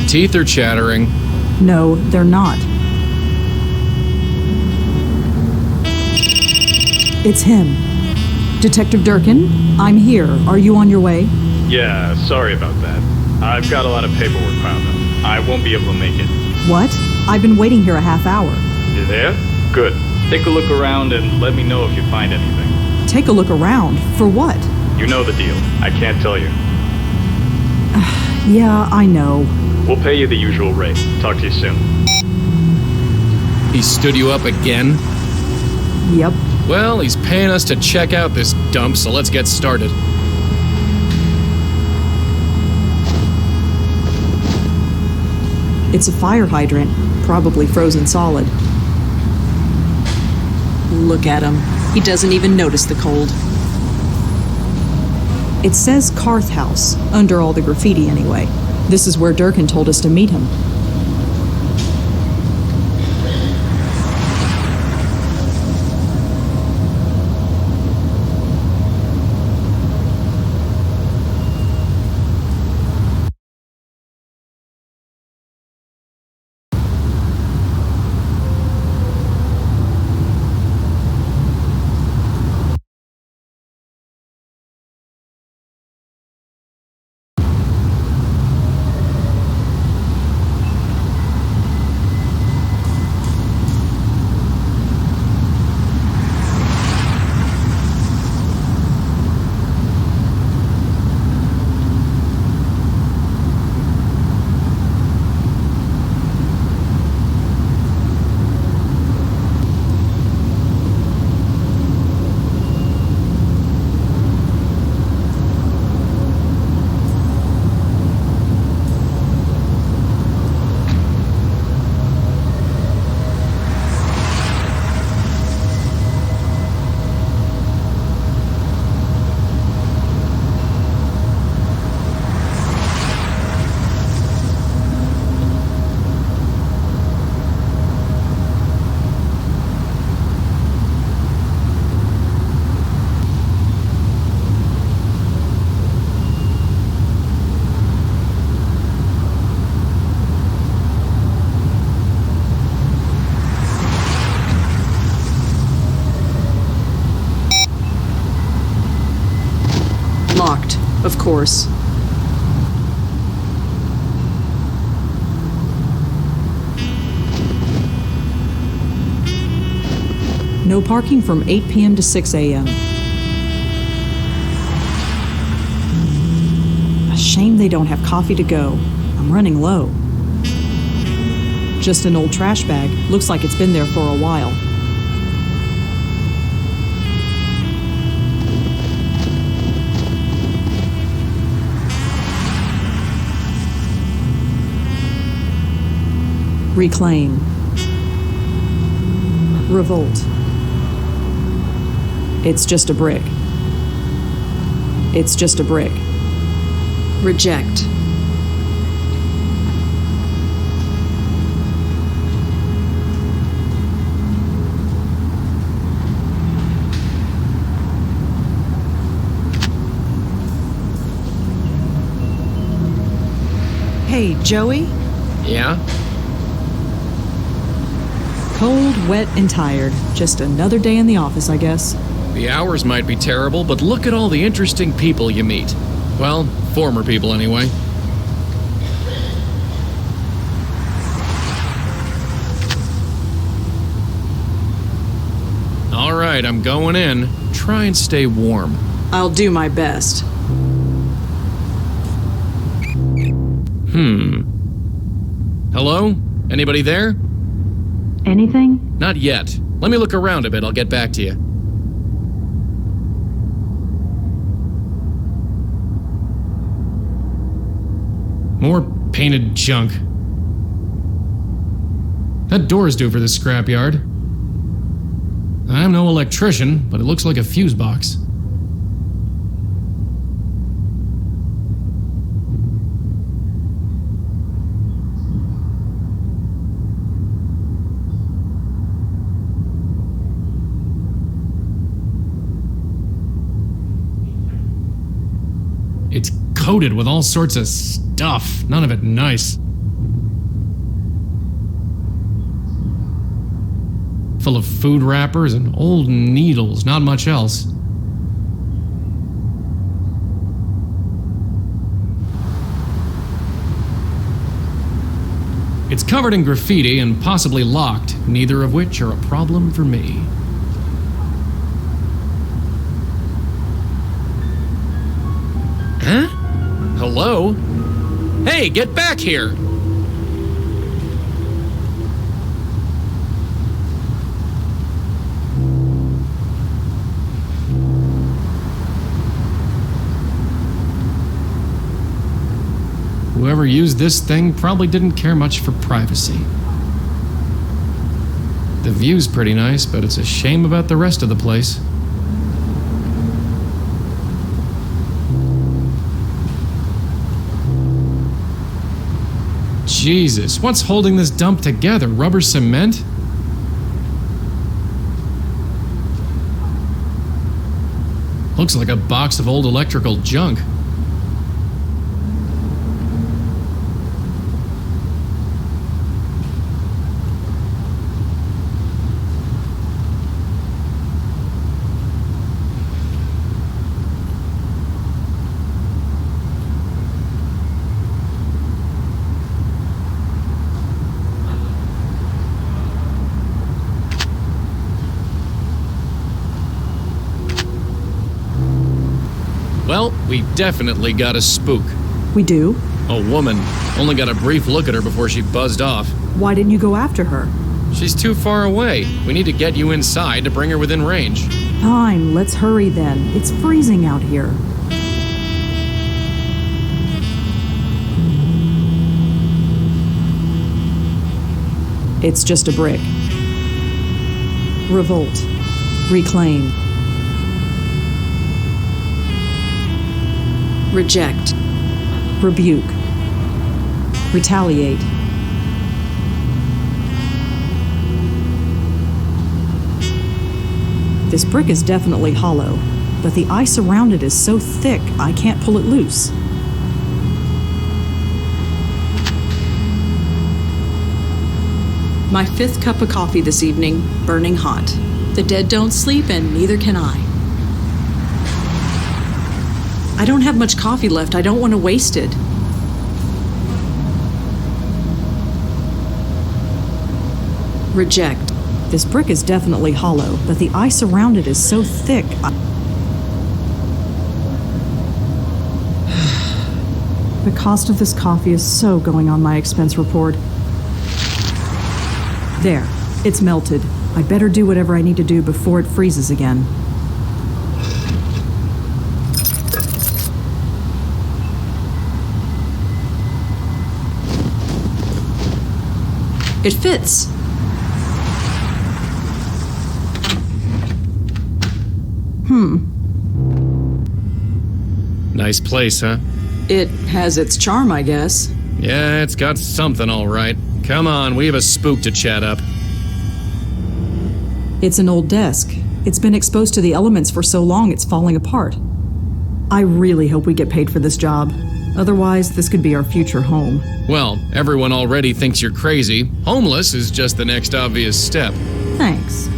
teeth are chattering. No, they're not. It's him. Detective Durkin, I'm here. Are you on your way? Yeah, sorry about that. I've got a lot of paperwork piled up. I won't be able to make it. What? I've been waiting here a half hour. You there? Good. Take a look around and let me know if you find anything. Take a look around? For what? You know the deal. I can't tell you. Yeah, I know. We'll pay you the usual rate. Talk to you soon. He stood you up again? Yep. Well, he's paying us to check out this dump, so let's get started. It's a fire hydrant, probably frozen solid. Look at him. He doesn't even notice the cold. It says Carth House, under all the graffiti anyway. This is where Durkin told us to meet him. Locked, of course. No parking from 8 p.m. to 6 a.m. A shame they don't have coffee to go. I'm running low. Just an old trash bag. Looks like it's been there for a while. Reclaim. Revolt. It's just a brick. It's just a brick. Reject. Hey, Joey? Yeah? Cold, wet, and tired. Just another day in the office, I guess. The hours might be terrible, but look at all the interesting people you meet. Well, former people anyway. All right, I'm going in. Try and stay warm. I'll do my best. Hello? Anybody there? Anything? Not yet. Let me look around a bit. I'll get back to you. More painted junk. That door's due for this scrapyard. I'm no electrician, but it looks like a fuse box. It's coated with all sorts of stuff, none of it nice. full of food wrappers and old needles, not much else. It's covered in graffiti and possibly locked, neither of which are a problem for me. Huh? Hello? Hey, get back here! Whoever used this thing probably didn't care much for privacy. The view's pretty nice, but it's a shame about the rest of the place. Jesus, what's holding this dump together? Rubber cement? Looks like a box of old electrical junk. Well, we definitely got a spook. We do? A woman. Only got a brief look at her before she buzzed off. Why didn't you go after her? She's too far away. We need to get you inside to bring her within range. Fine, let's hurry then. It's freezing out here. It's just a brick. Revolt. Reclaim. Reject. Rebuke. Retaliate. This brick is definitely hollow, but the ice around it is so thick I can't pull it loose. My 5th cup of coffee this evening, burning hot. The dead don't sleep and neither can I. I don't have much coffee left. I don't want to waste it. Reject. This brick is definitely hollow, but the ice around it is so thick. The cost of this coffee is so going on my expense report. There, it's melted. I better do whatever I need to do before it freezes again. It fits. Nice place, huh? It has its charm, I guess. Yeah, it's got something all right. Come on, we have a spook to chat up. It's an old desk. It's been exposed to the elements for so long it's falling apart. I really hope we get paid for this job. Otherwise, this could be our future home. Well, everyone already thinks you're crazy. Homeless is just the next obvious step. Thanks.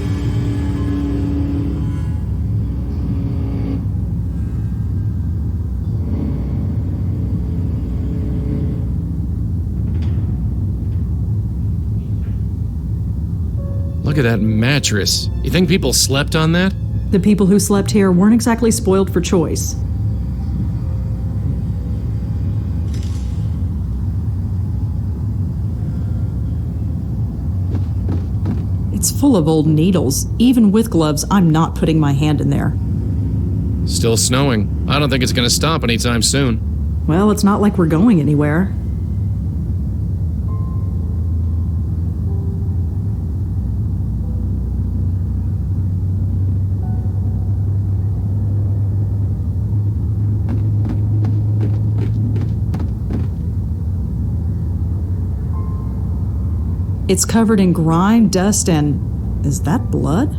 Look at that mattress. You think people slept on that? The people who slept here weren't exactly spoiled for choice. It's full of old needles. Even with gloves, I'm not putting my hand in there. Still snowing. I don't think it's gonna stop anytime soon. Well, it's not like we're going anywhere. It's covered in grime, dust, and... is that blood?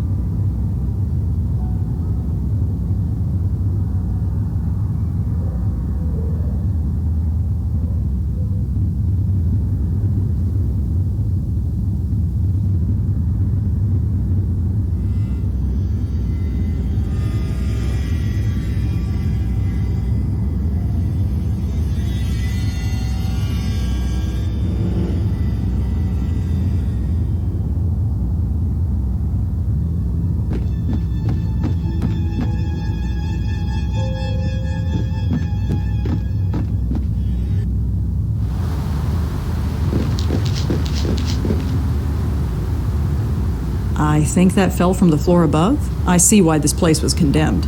I think that fell from the floor above. I see why this place was condemned.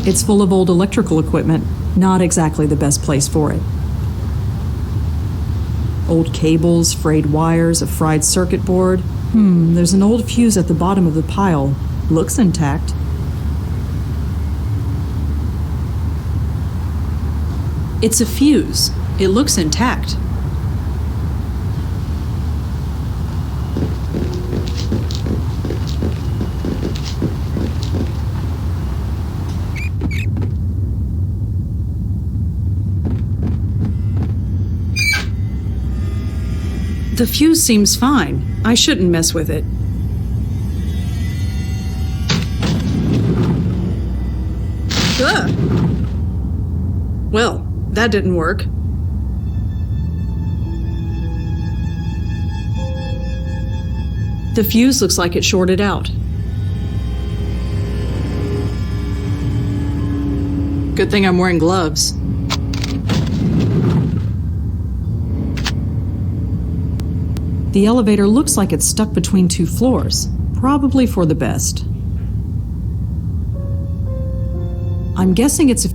It's full of old electrical equipment. Not exactly the best place for it. Old cables, frayed wires, a fried circuit board. There's an old fuse at the bottom of the pile. Looks intact. It's a fuse. It looks intact. The fuse seems fine. I shouldn't mess with it. Ugh. Well, that didn't work. The fuse looks like it shorted out. Good thing I'm wearing gloves. The elevator looks like it's stuck between two floors, probably for the best. I'm guessing it's a...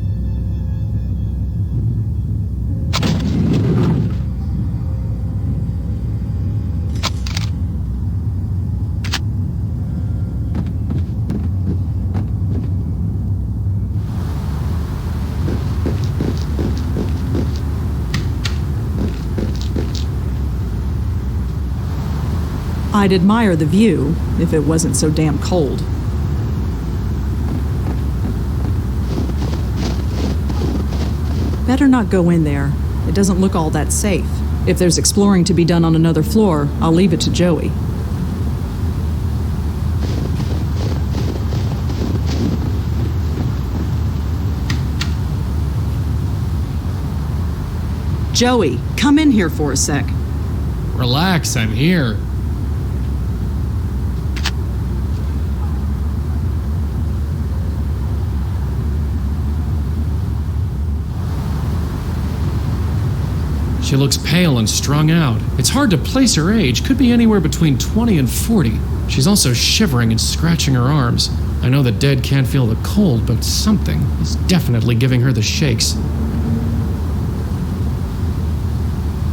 I'd admire the view if it wasn't so damn cold. Better not go in there. It doesn't look all that safe. If there's exploring to be done on another floor, I'll leave it to Joey. Joey, come in here for a sec. Relax, I'm here. She looks pale and strung out. It's hard to place her age. Could be anywhere between 20 and 40. She's also shivering and scratching her arms. I know the dead can't feel the cold, but something is definitely giving her the shakes.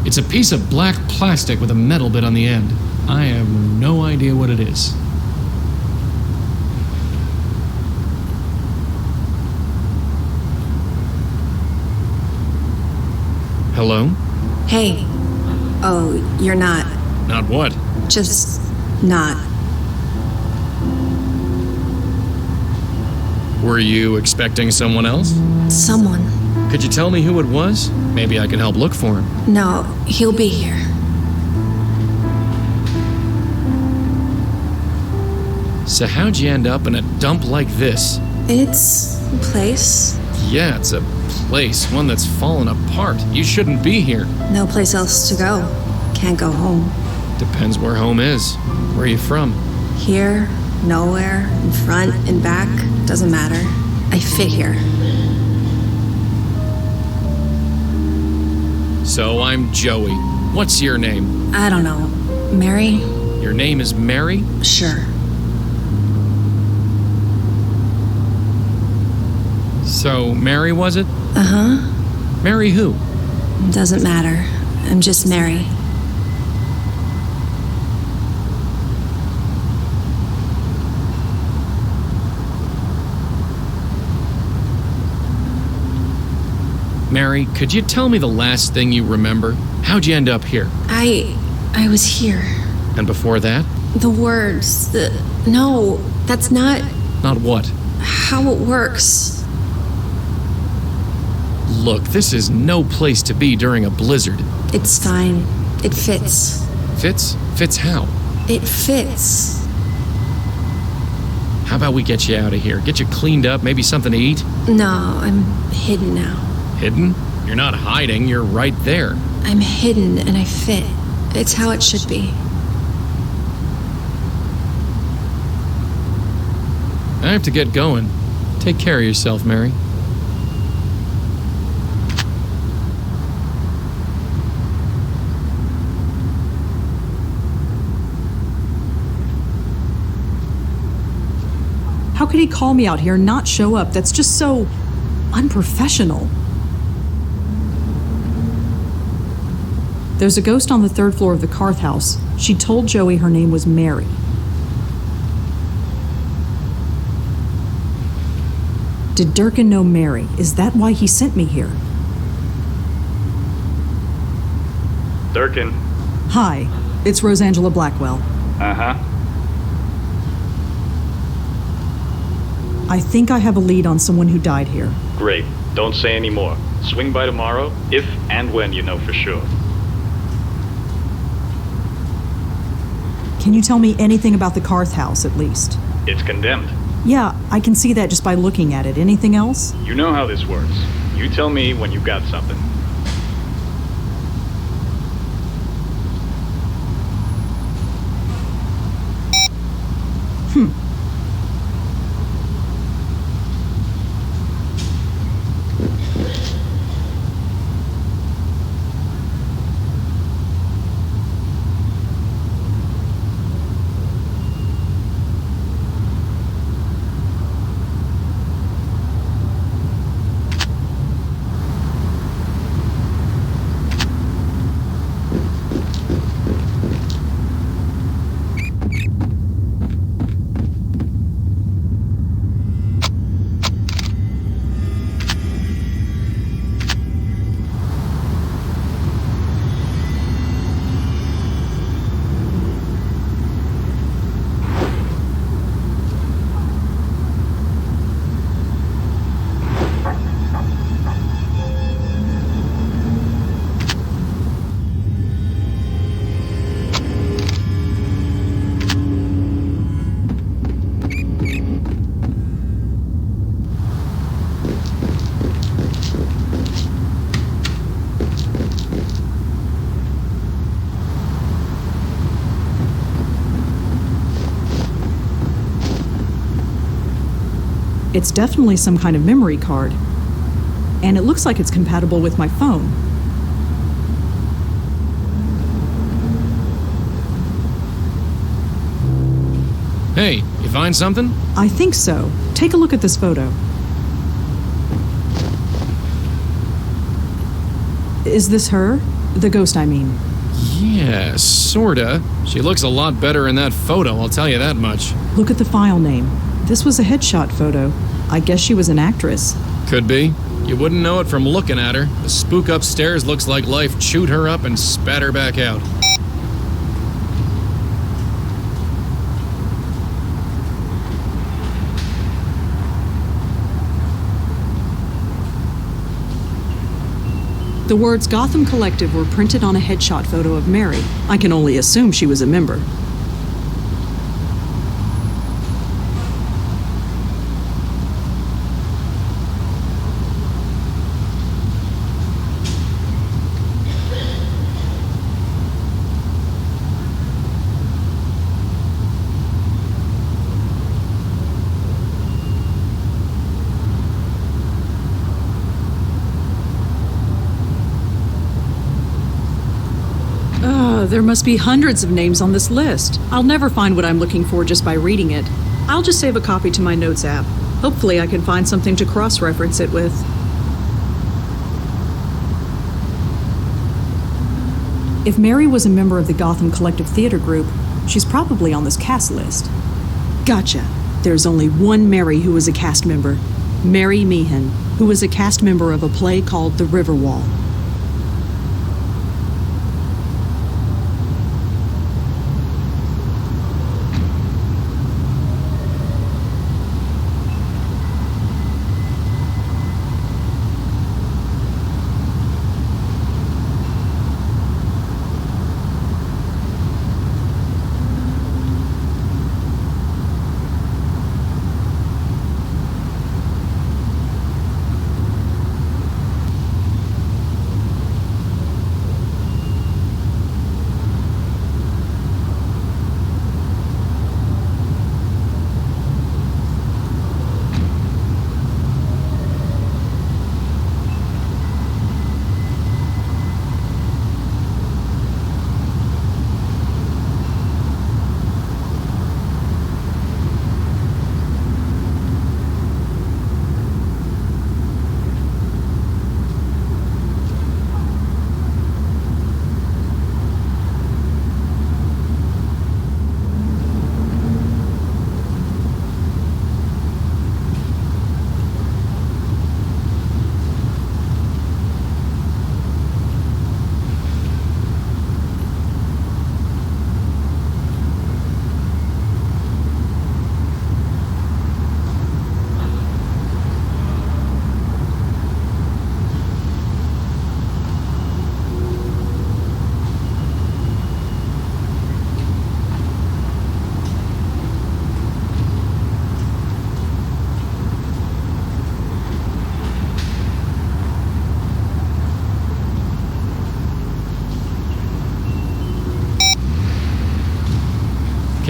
It's a piece of black plastic with a metal bit on the end. I have no idea what it is. Hello? Hey. Oh, you're not. Not what? Just not. Were you expecting someone else? Someone. Could you tell me who it was? Maybe I can help look for him. No, he'll be here. So how'd you end up in a dump like this? It's a place. Yeah, it's a place, one that's fallen apart. You shouldn't be here. No place else to go. Can't go home. Depends where home is. Where are you from? Here, nowhere, in front, in back, doesn't matter. I fit here. So I'm Joey. What's your name? I don't know. Mary? Your name is Mary? Sure. So Mary, was it? Uh-huh. Mary who? Doesn't matter. I'm just Mary. Mary, could you tell me the last thing you remember? How'd you end up here? I was here. And before that? The words, no, that's not Not what? how it works. Look, this is no place to be during a blizzard. It's fine. It fits. Fits? Fits how? It fits. How about we get you out of here? Get you cleaned up, maybe something to eat? No, I'm hidden now. Hidden? You're not hiding, you're right there. I'm hidden and I fit. It's how it should be. I have to get going. Take care of yourself, Mary. How could he call me out here and not show up? That's just so unprofessional. There's a ghost on the 3rd floor of the Carth house. She told Joey her name was Mary. Did Durkin know Mary? Is that why he sent me here? Durkin. Hi, it's Rosangela Blackwell. Uh-huh. I think I have a lead on someone who died here. Great. Don't say any more. Swing by tomorrow, if and when you know for sure. Can you tell me anything about the Carth house, at least? It's condemned. Yeah, I can see that just by looking at it. Anything else? You know how this works. You tell me when you've got something. It's definitely some kind of memory card. And it looks like it's compatible with my phone. Hey, you find something? I think so. Take a look at this photo. Is this her? The ghost, I mean. Yeah, sorta. She looks a lot better in that photo, I'll tell you that much. Look at the file name. This was a headshot photo. I guess she was an actress. Could be. You wouldn't know it from looking at her. The spook upstairs looks like life chewed her up and spat her back out. The words Gotham Collective were printed on a headshot photo of Mary. I can only assume she was a member. There must be hundreds of names on this list. I'll never find what I'm looking for just by reading it. I'll just save a copy to my notes app. Hopefully I can find something to cross-reference it with. If Mary was a member of the Gotham Collective Theater Group, she's probably on this cast list. Gotcha. There's only one Mary who was a cast member. Mary Meehan, who was a cast member of a play called The River Wall.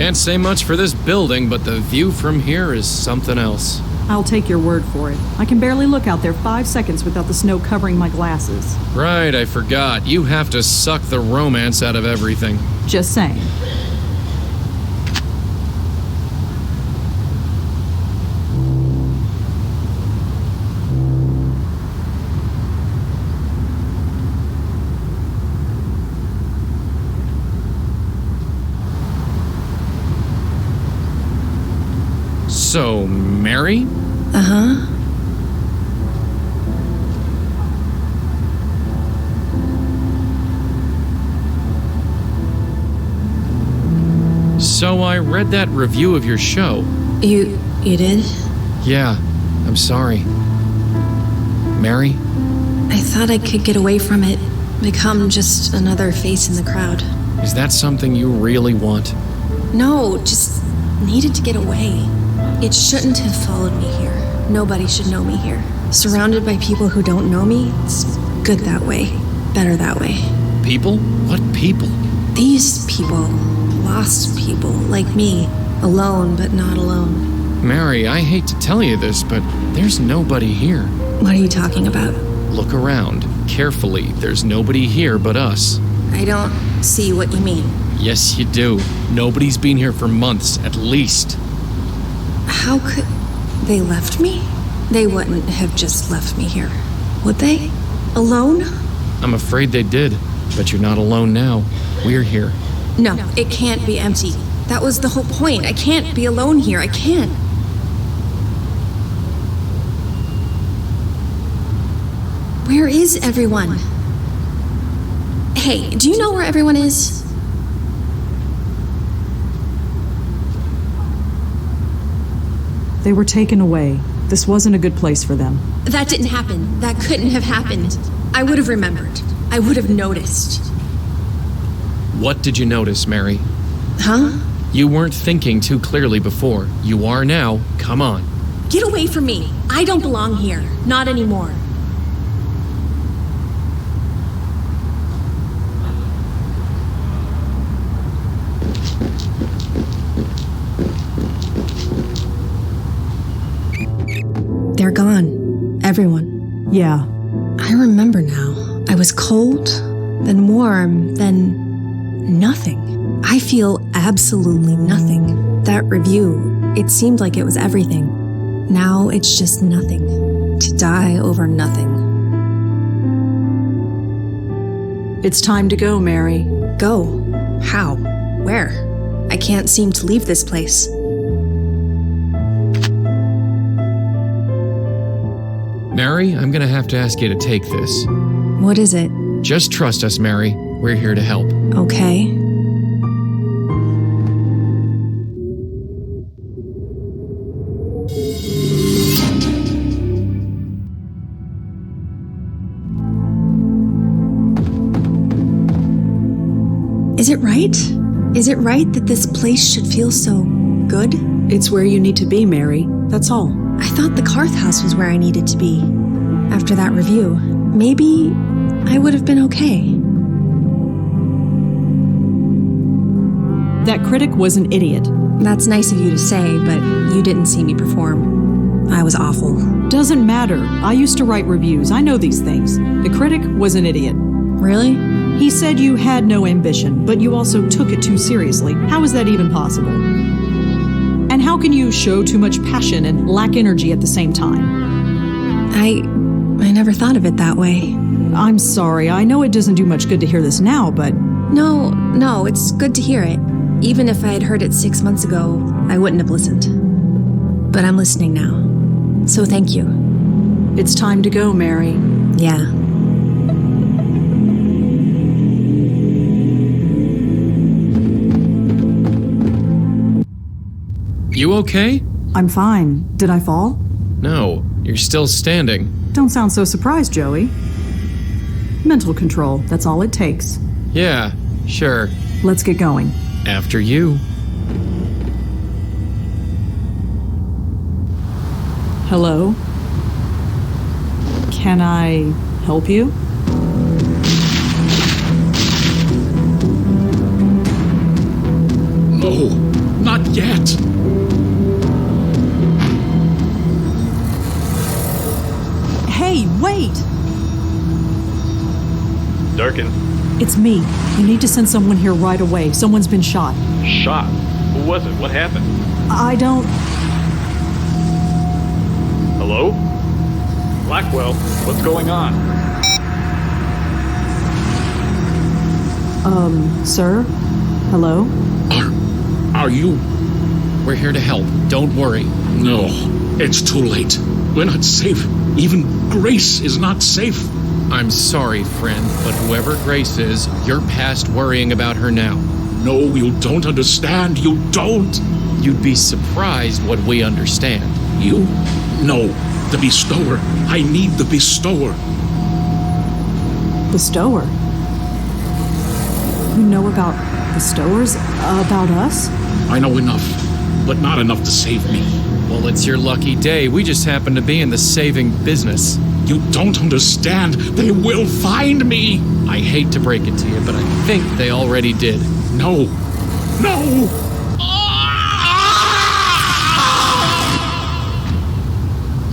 Can't say much for this building, but the view from here is something else. I'll take your word for it. I can barely look out there 5 seconds without the snow covering my glasses. Right, I forgot. You have to suck the romance out of everything. Just saying. So, Mary? Uh-huh. So I read that review of your show. You did? Yeah, I'm sorry. Mary? I thought I could get away from it, become just another face in the crowd. Is that something you really want? No, just needed to get away. It shouldn't have followed me here. Nobody should know me here. Surrounded by people who don't know me, it's good that way. Better that way. People? What people? These people. Lost people, like me. Alone, but not alone. Mary, I hate to tell you this, but there's nobody here. What are you talking about? Look around. Carefully. There's nobody here but us. I don't see what you mean. Yes, you do. Nobody's been here for months, at least. How could... They left me? They wouldn't have just left me here, would they? Alone? I'm afraid they did, but you're not alone now. We're here. No, it can't be empty. That was the whole point. I can't be alone here. I can't. Where is everyone? Hey, do you know where everyone is? They were taken away. This wasn't a good place for them. That didn't happen. That couldn't have happened. I would have remembered. I would have noticed. What did you notice, Mary? Huh? You weren't thinking too clearly before. You are now. Come on. Get away from me. I don't belong here. Not anymore. They're gone. Everyone. Yeah. I remember now. I was cold, then warm, then nothing. I feel absolutely nothing. That review, it seemed like it was everything. Now it's just nothing. To die over nothing. It's time to go, Mary. Go? How? Where? I can't seem to leave this place. Mary, I'm gonna have to ask you to take this. What is it? Just trust us, Mary. We're here to help. Okay. Is it right? Is it right that this place should feel so good? It's where you need to be, Mary. That's all. I thought the Carth house was where I needed to be. After that review, maybe I would have been okay. That critic was an idiot. That's nice of you to say, but you didn't see me perform. I was awful. Doesn't matter. I used to write reviews. I know these things. The critic was an idiot. Really? He said you had no ambition, but you also took it too seriously. How is that even possible? And how can you show too much passion and lack energy at the same time? I never thought of it that way. I'm sorry. I know it doesn't do much good to hear this now, but... No, it's good to hear it. Even if I had heard it 6 months ago, I wouldn't have listened. But I'm listening now. So thank you. It's time to go, Mary. Yeah. You okay? I'm fine. Did I fall? No, you're still standing. Don't sound so surprised, Joey. Mental control, that's all it takes. Yeah, sure. Let's get going. After you. Hello? Can I help you? No, not yet. Hey, wait! Durkin, It's me. You need to send someone here right away. Someone's been shot. shot. Who was it? What happened? I don't... Hello? Blackwell, what's going on? Sir? Hello? Are you? We're here to help. Don't worry. No, it's too late. We're not safe. Even Grace is not safe. I'm sorry, friend, but whoever Grace is, you're past worrying about her now. No, you don't understand. You don't. You'd be surprised what we understand. You? No, the bestower. I need the bestower. Bestower? You know about bestowers? About us? I know enough, but not enough to save me. Well, it's your lucky day. We just happen to be in the saving business. You don't understand. They will find me. I hate to break it to you, but I think they already did. No. No!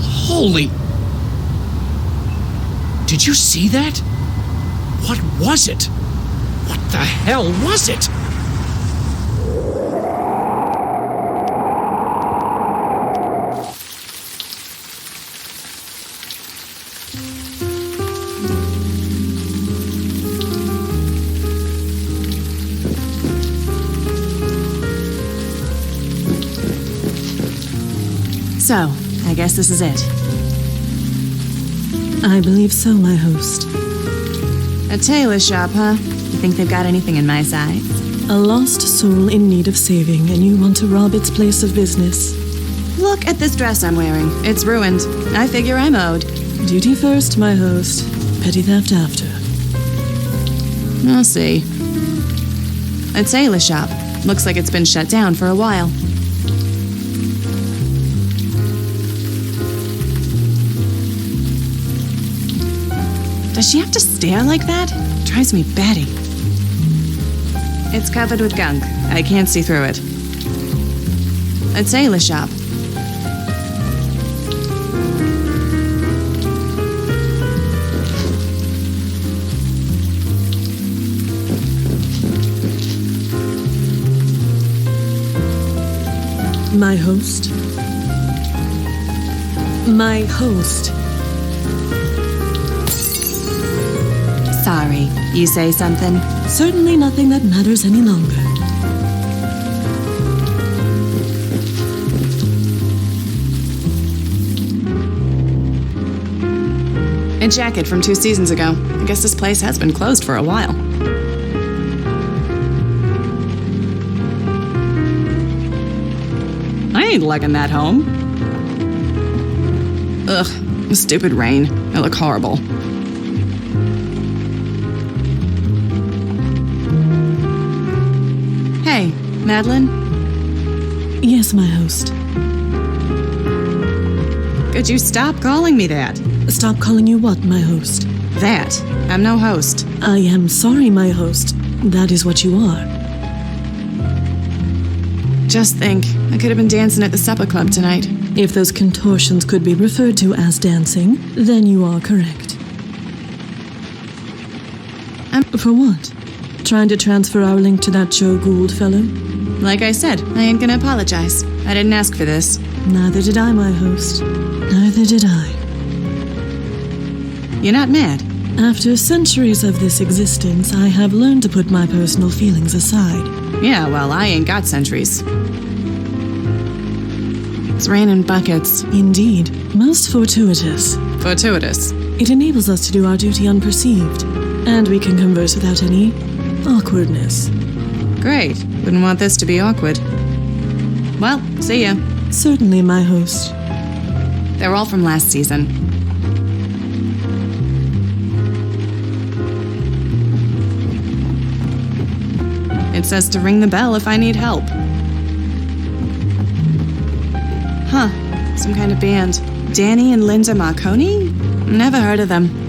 Holy... Did you see that? What was it? What the hell was it? So, I guess this is it. I believe so, my host. A tailor shop, huh? You think they've got anything in my size? A lost soul in need of saving, and you want to rob its place of business. Look at this dress I'm wearing. It's ruined. I figure I'm owed. Duty first, my host. Petty theft after. I'll see. A tailor shop. Looks like it's been shut down for a while. Does she have to stare like that? Drives me batty. It's covered with gunk. I can't see through it. A tailor shop. My host. My host. Sorry, you say something? Certainly nothing that matters any longer. A jacket from 2 seasons ago. I guess this place has been closed for a while. I ain't lugging that home. Ugh, stupid rain. I look horrible. Hey, Madeline? Yes, my host. Could you stop calling me that? Stop calling you what, my host? That. I'm no host. I am sorry, my host. That is what you are. Just think, I could have been dancing at the supper club tonight. If those contortions could be referred to as dancing, then you are correct. For what? Trying to transfer our link to that Joe Gould fellow? Like I said, I ain't gonna apologize. I didn't ask for this. Neither did I, my host. Neither did I. You're not mad? After centuries of this existence, I have learned to put my personal feelings aside. Yeah, well, I ain't got centuries. It's raining buckets. Indeed, most fortuitous. Fortuitous. It enables us to do our duty unperceived, and we can converse without any awkwardness. Great. Wouldn't want this to be awkward. Well, see ya. Certainly, my host. They're all from last season. It says to ring the bell if I need help. Huh. Some kind of band. Danny and Linda Marconi? Never heard of them.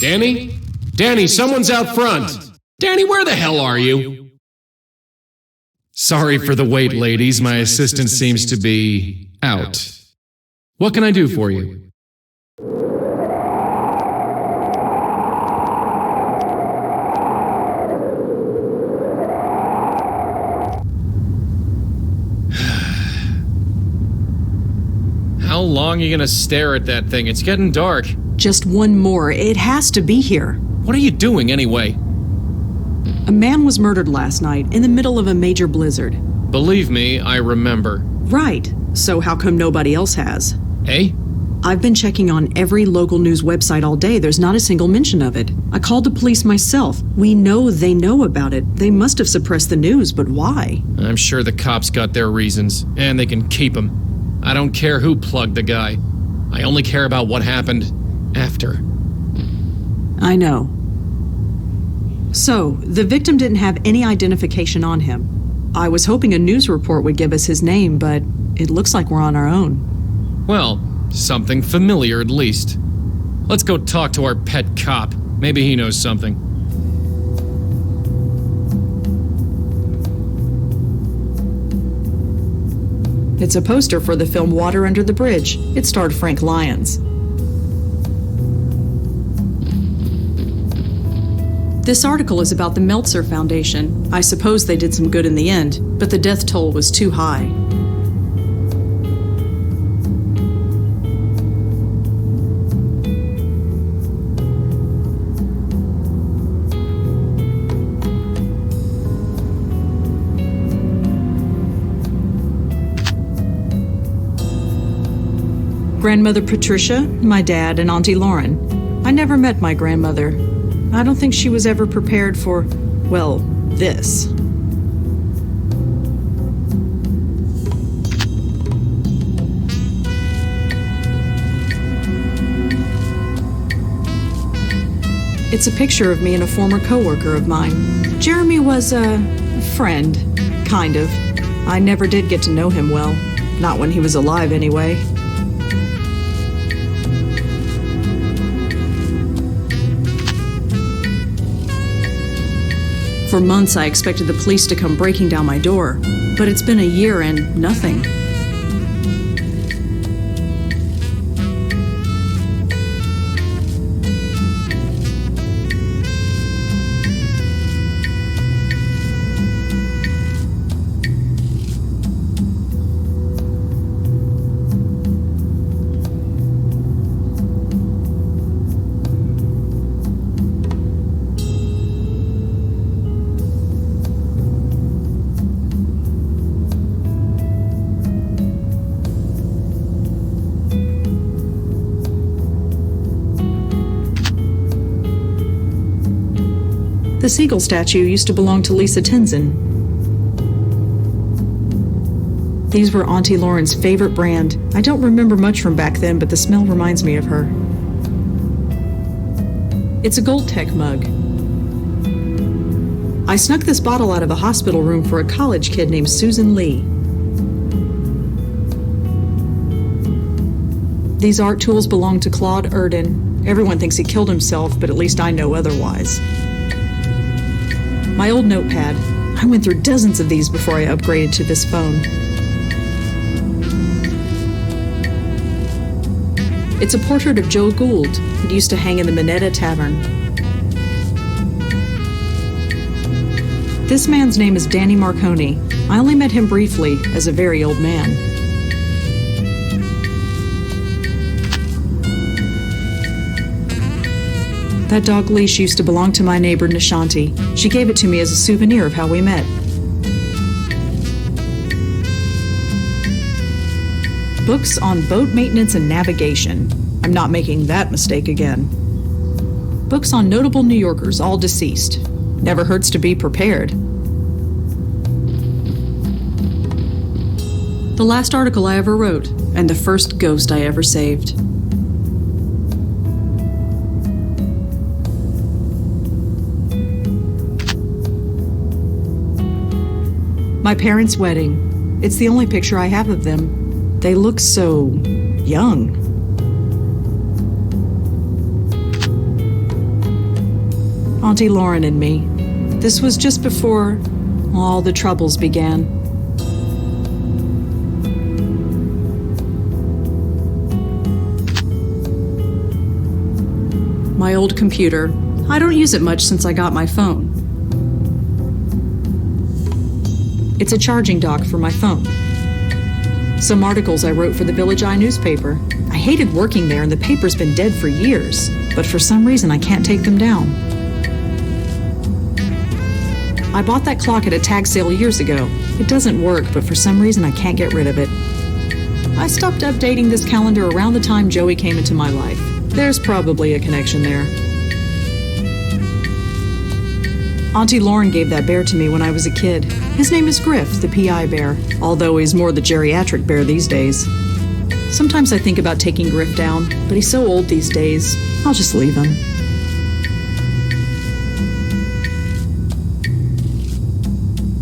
Danny? Danny, someone's out front! Danny, where the hell are you? Sorry for the wait, ladies. My assistant seems to be out. What can I do for you? How long are you gonna stare at that thing? It's getting dark. Just one more. It has to be here. What are you doing anyway? A man was murdered last night in the middle of a major blizzard. Believe me, I remember. Right. So how come nobody else has? Eh? I've been checking on every local news website all day. There's not a single mention of it. I called the police myself. We know they know about it. They must have suppressed the news, but why? I'm sure the cops got their reasons, and they can keep them. I don't care who plugged the guy. I only care about what happened after. I know. So, the victim didn't have any identification on him. I was hoping a news report would give us his name, but it looks like we're on our own. Well, something familiar at least. Let's go talk to our pet cop. Maybe he knows something. It's a poster for the film Water Under the Bridge. It starred Frank Lyons. This article is about the Meltzer Foundation. I suppose they did some good in the end, but the death toll was too high. Grandmother Patricia, my dad, and Auntie Lauren. I never met my grandmother. I don't think she was ever prepared for, well, this. It's a picture of me and a former coworker of mine. Jeremy was a friend, kind of. I never did get to know him well. Not when he was alive, anyway. For months, I expected the police to come breaking down my door, but it's been a year and nothing. The seagull statue used to belong to Lisa Tenzin. These were Auntie Lauren's favorite brand. I don't remember much from back then, but the smell reminds me of her. It's a Gold Tech mug. I snuck this bottle out of a hospital room for a college kid named Susan Lee. These art tools belong to Claude Erdin. Everyone thinks he killed himself, but at least I know otherwise. My old notepad. I went through dozens of these before I upgraded to this phone. It's a portrait of Joe Gould. It used to hang in the Minetta Tavern. This man's name is Danny Marconi. I only met him briefly, as a very old man. That dog leash used to belong to my neighbor Nishanti. She gave it to me as a souvenir of how we met. Books on boat maintenance and navigation. I'm not making that mistake again. Books on notable New Yorkers, all deceased. Never hurts to be prepared. The last article I ever wrote, and the first ghost I ever saved. My parents' wedding. It's the only picture I have of them. They look so young. Auntie Lauren and me. This was just before all the troubles began. My old computer. I don't use it much since I got my phone. It's a charging dock for my phone. Some articles I wrote for the Village Eye newspaper. I hated working there and the paper's been dead for years, but for some reason I can't take them down. I bought that clock at a tag sale years ago. It doesn't work, but for some reason I can't get rid of it. I stopped updating this calendar around the time Joey came into my life. There's probably a connection there. Auntie Lauren gave that bear to me when I was a kid. His name is Griff, the PI bear, although he's more the geriatric bear these days. Sometimes I think about taking Griff down, but he's so old these days, I'll just leave him.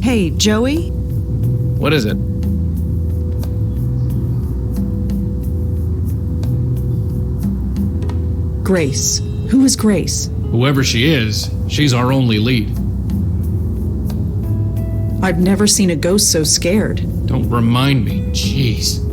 Hey, Joey? What is it? Grace. Who is Grace? Whoever she is, she's our only lead. I've never seen a ghost so scared. Don't remind me, jeez.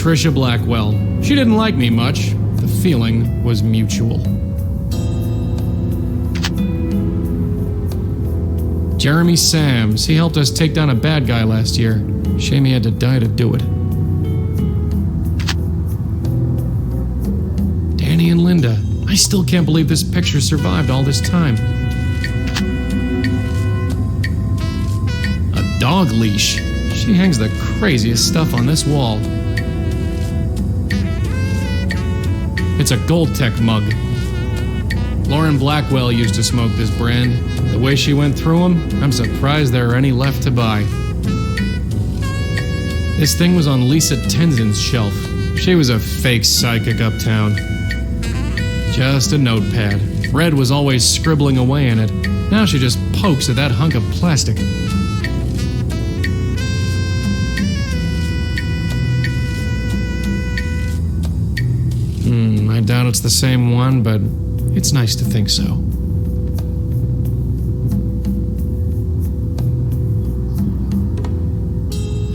Patricia Blackwell. She didn't like me much. The feeling was mutual. Jeremy Sams. He helped us take down a bad guy last year. Shame he had to die to do it. Danny and Linda. I still can't believe this picture survived all this time. A dog leash. She hangs the craziest stuff on this wall. It's a Gold Tech mug. Lauren Blackwell used to smoke this brand. The way she went through them, I'm surprised there are any left to buy. This thing was on Lisa Tenzin's shelf. She was a fake psychic uptown. Just a notepad. Red was always scribbling away in it. Now she just pokes at that hunk of plastic. I doubt it's the same one, but it's nice to think so.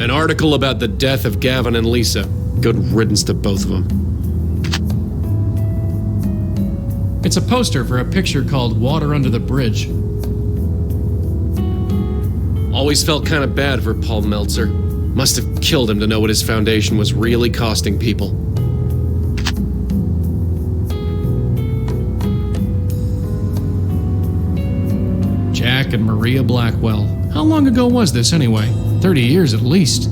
An article about the death of Gavin and Lisa. Good riddance to both of them. It's a poster for a picture called Water Under the Bridge. Always felt kind of bad for Paul Meltzer. Must have killed him to know what his foundation was really costing people. Jack and Maria Blackwell. How long ago was this anyway? 30 years at least.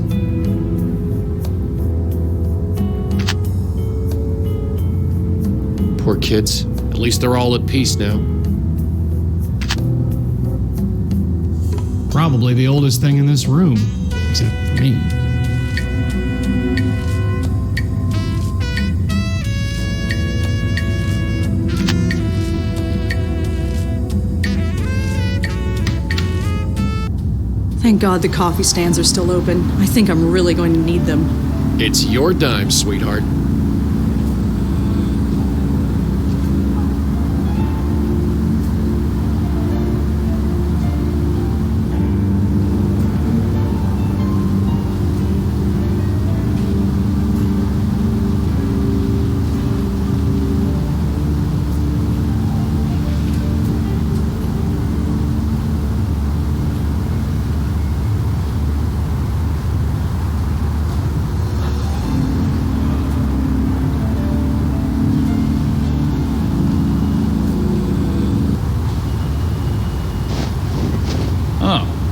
Poor kids. At least they're all at peace now. Probably the oldest thing in this room. Except me. Thank God the coffee stands are still open. I think I'm really going to need them. It's your dime, sweetheart.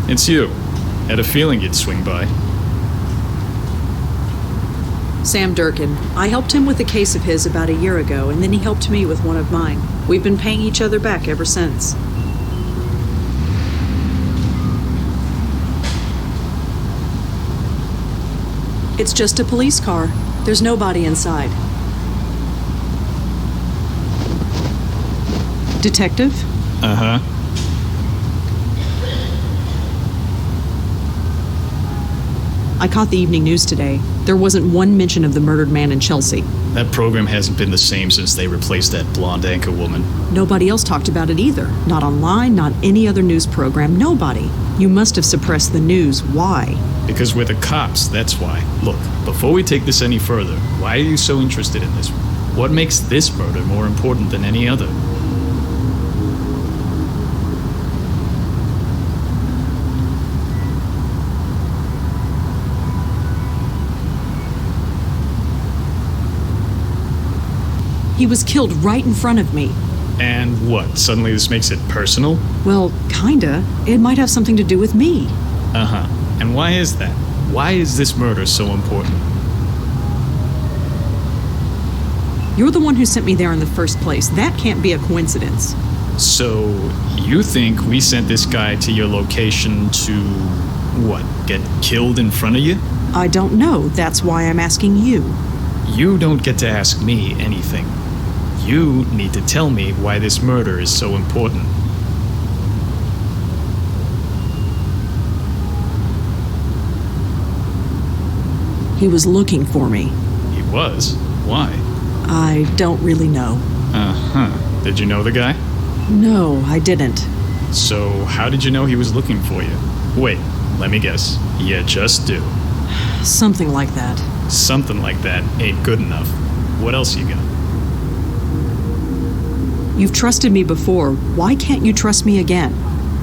It's you. Had a feeling you'd swing by. Sam Durkin. I helped him with a case of his about a year ago, and then he helped me with one of mine. We've been paying each other back ever since. It's just a police car. There's nobody inside. Detective? Uh-huh. I caught the evening news today. There wasn't one mention of the murdered man in Chelsea. That program hasn't been the same since they replaced that blonde anchor woman. Nobody else talked about it either. Not online, not any other news program, nobody. You must have suppressed the news. Why? Because we're the cops, that's why. Look, before we take this any further, why are you so interested in this? What makes this murder more important than any other? He was killed right in front of me. And what, suddenly this makes it personal? Well, kinda. It might have something to do with me. Uh-huh. And why is that? Why is this murder so important? You're the one who sent me there in the first place. That can't be a coincidence. So, you think we sent this guy to your location to, what, get killed in front of you? I don't know. That's why I'm asking you. You don't get to ask me anything. You need to tell me why this murder is so important. He was looking for me. He was? Why? I don't really know. Uh-huh. Did you know the guy? No, I didn't. So, how did you know he was looking for you? Wait, let me guess. You just do. Something like that. Something like that ain't good enough. What else you got? You've trusted me before. Why can't you trust me again?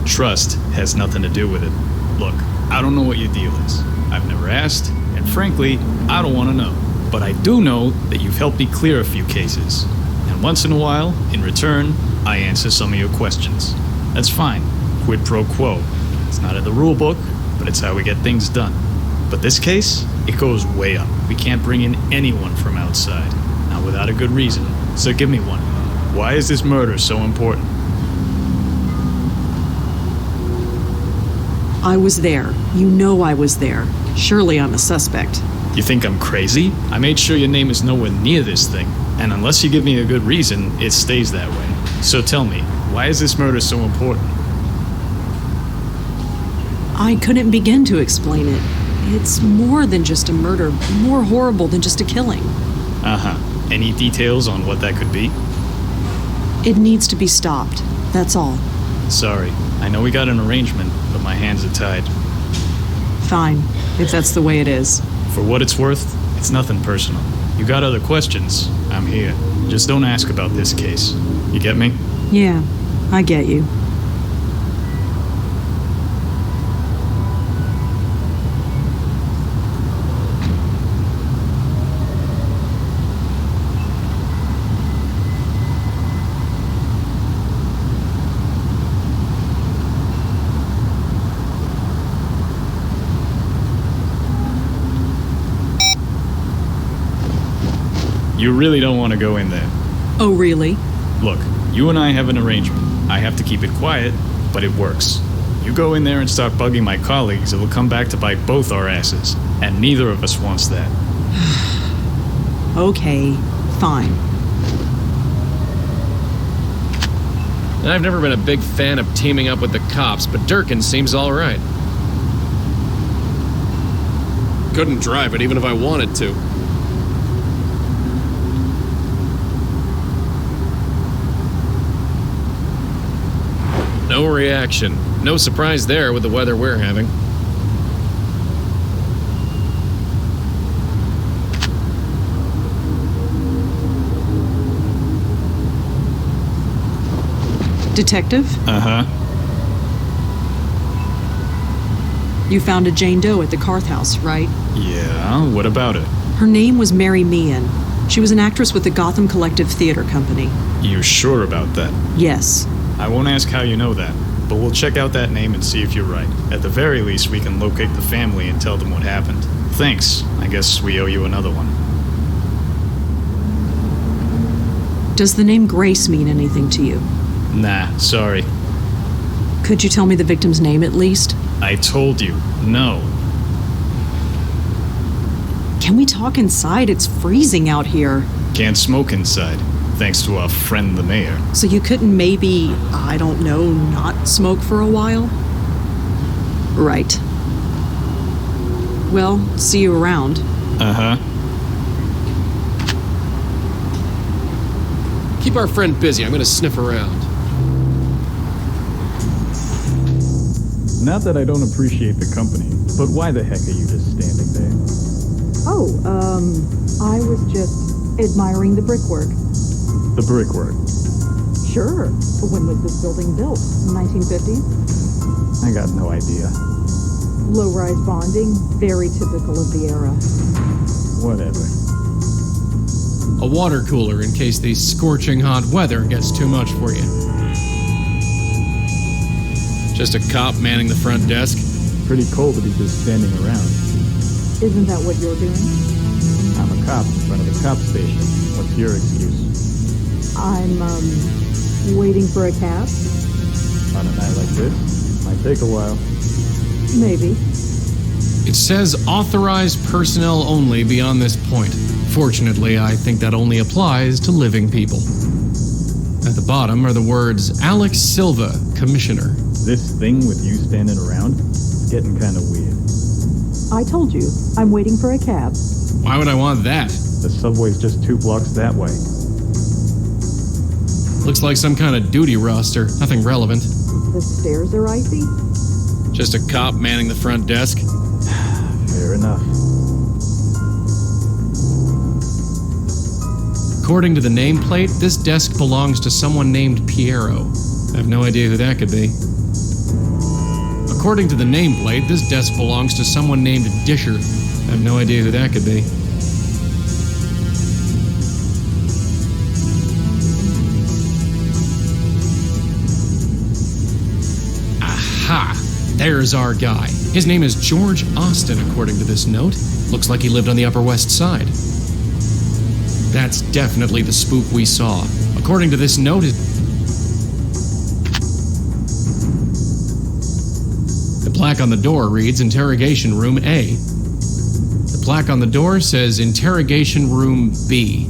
Trust has nothing to do with it. Look, I don't know what your deal is. I've never asked, and frankly, I don't want to know. But I do know that you've helped me clear a few cases. And once in a while, in return, I answer some of your questions. That's fine. Quid pro quo. It's not in the rule book, but it's how we get things done. But this case, it goes way up. We can't bring in anyone from outside. Not without a good reason. So give me one. Why is this murder so important? I was there. You know I was there. Surely I'm a suspect. You think I'm crazy? I made sure your name is nowhere near this thing. And unless you give me a good reason, it stays that way. So tell me, why is this murder so important? I couldn't begin to explain it. It's more than just a murder, more horrible than just a killing. Uh-huh. Any details on what that could be? It needs to be stopped. That's all. Sorry. I know we got an arrangement, but my hands are tied. Fine, if that's the way it is. For what it's worth, it's nothing personal. You got other questions, I'm here. Just don't ask about this case. You get me? Yeah, I get you. You really don't want to go in there. Oh, really? Look, you and I have an arrangement. I have to keep it quiet, but it works. You go in there and start bugging my colleagues, it'll come back to bite both our asses. And neither of us wants that. Okay, fine. I've never been a big fan of teaming up with the cops, but Durkin seems all right. Couldn't drive it even if I wanted to. No reaction. No surprise there with the weather we're having. Detective? Uh-huh. You found a Jane Doe at the Carth House, right? Yeah, what about it? Her name was Mary Meehan. She was an actress with the Gotham Collective Theater Company. You sure about that? Yes. I won't ask how you know that, but we'll check out that name and see if you're right. At the very least, we can locate the family and tell them what happened. Thanks. I guess we owe you another one. Does the name Grace mean anything to you? Nah, sorry. Could you tell me the victim's name at least? I told you, no. Can we talk inside? It's freezing out here. Can't smoke inside, thanks to our friend the mayor. So you couldn't maybe, I don't know, not smoke for a while? Right. Well, see you around. Uh-huh. Keep our friend busy. I'm gonna sniff around. Not that I don't appreciate the company, but why the heck are you just standing there? Oh, I was just admiring the brickwork. The brickwork. Sure. When was this building built? 1950s? I got no idea. Low-rise bonding, very typical of the era. Whatever. A water cooler in case the scorching hot weather gets too much for you. Just a cop manning the front desk. Pretty cold to be just standing around. Isn't that what you're doing? I'm a cop in front of the cop station. What's your excuse? I'm, waiting for a cab? On a night like this? Might take a while. Maybe. It says authorized personnel only beyond this point. Fortunately, I think that only applies to living people. At the bottom are the words Alex Silva, Commissioner. This thing with you standing around? It's getting kind of weird. I told you, I'm waiting for a cab. Why would I want that? The subway's just 2 blocks that way. Looks like some kind of duty roster. Nothing relevant. The stairs are icy? Just a cop manning the front desk. Fair enough. According to the nameplate, this desk belongs to someone named Piero. I have no idea who that could be. According to the nameplate, this desk belongs to someone named Disher. I have no idea who that could be. Aha! There's our guy. His name is George Austin, according to this note. Looks like he lived on the Upper West Side. That's definitely the spook we saw. According to this note, the plaque on the door reads Interrogation Room A. The plaque on the door says Interrogation Room B.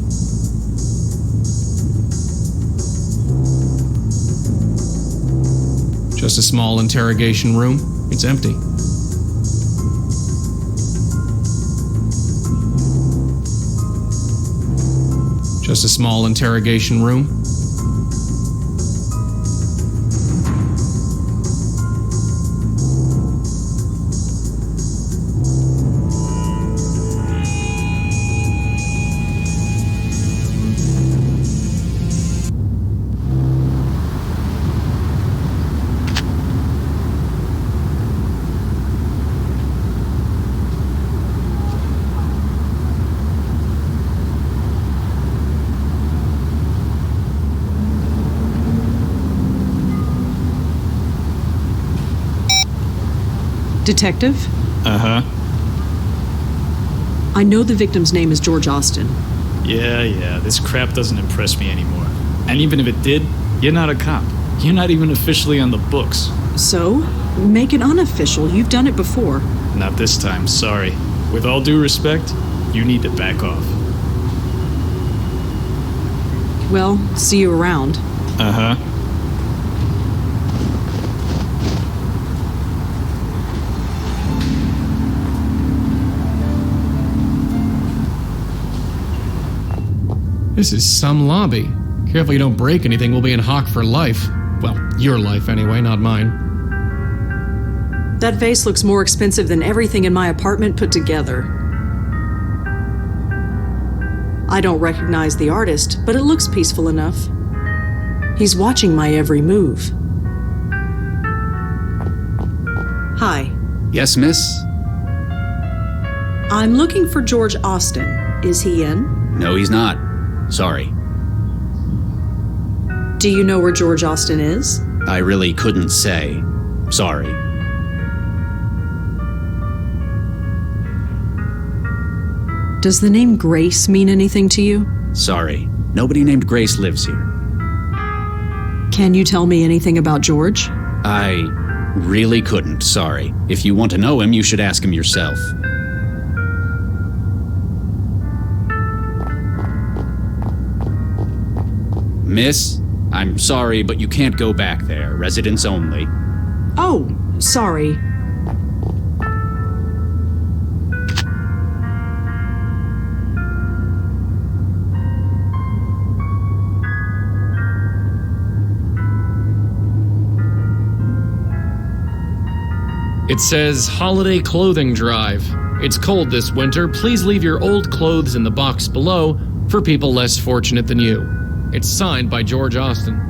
Just a small interrogation room. It's empty. Just a small interrogation room. Detective? Uh-huh. I know the victim's name is George Austin. Yeah, this crap doesn't impress me anymore. And even if it did, you're not a cop. You're not even officially on the books. So? Make it unofficial. You've done it before. Not this time, sorry. With all due respect, you need to back off. Well, see you around. Uh-huh. This is some lobby. Careful you don't break anything, we'll be in hock for life. Well, your life anyway, not mine. That vase looks more expensive than everything in my apartment put together. I don't recognize the artist, but it looks peaceful enough. He's watching my every move. Hi. Yes, miss? I'm looking for George Austin. Is he in? No, he's not. Sorry. Do you know where George Austin is? I really couldn't say. Sorry. Does the name Grace mean anything to you? Sorry. Nobody named Grace lives here. Can you tell me anything about George? I really couldn't, sorry. If you want to know him, you should ask him yourself. Miss, I'm sorry, but you can't go back there. Residents only. Oh, sorry. It says Holiday Clothing Drive. It's cold this winter. Please leave your old clothes in the box below for people less fortunate than you. It's signed by George Austin.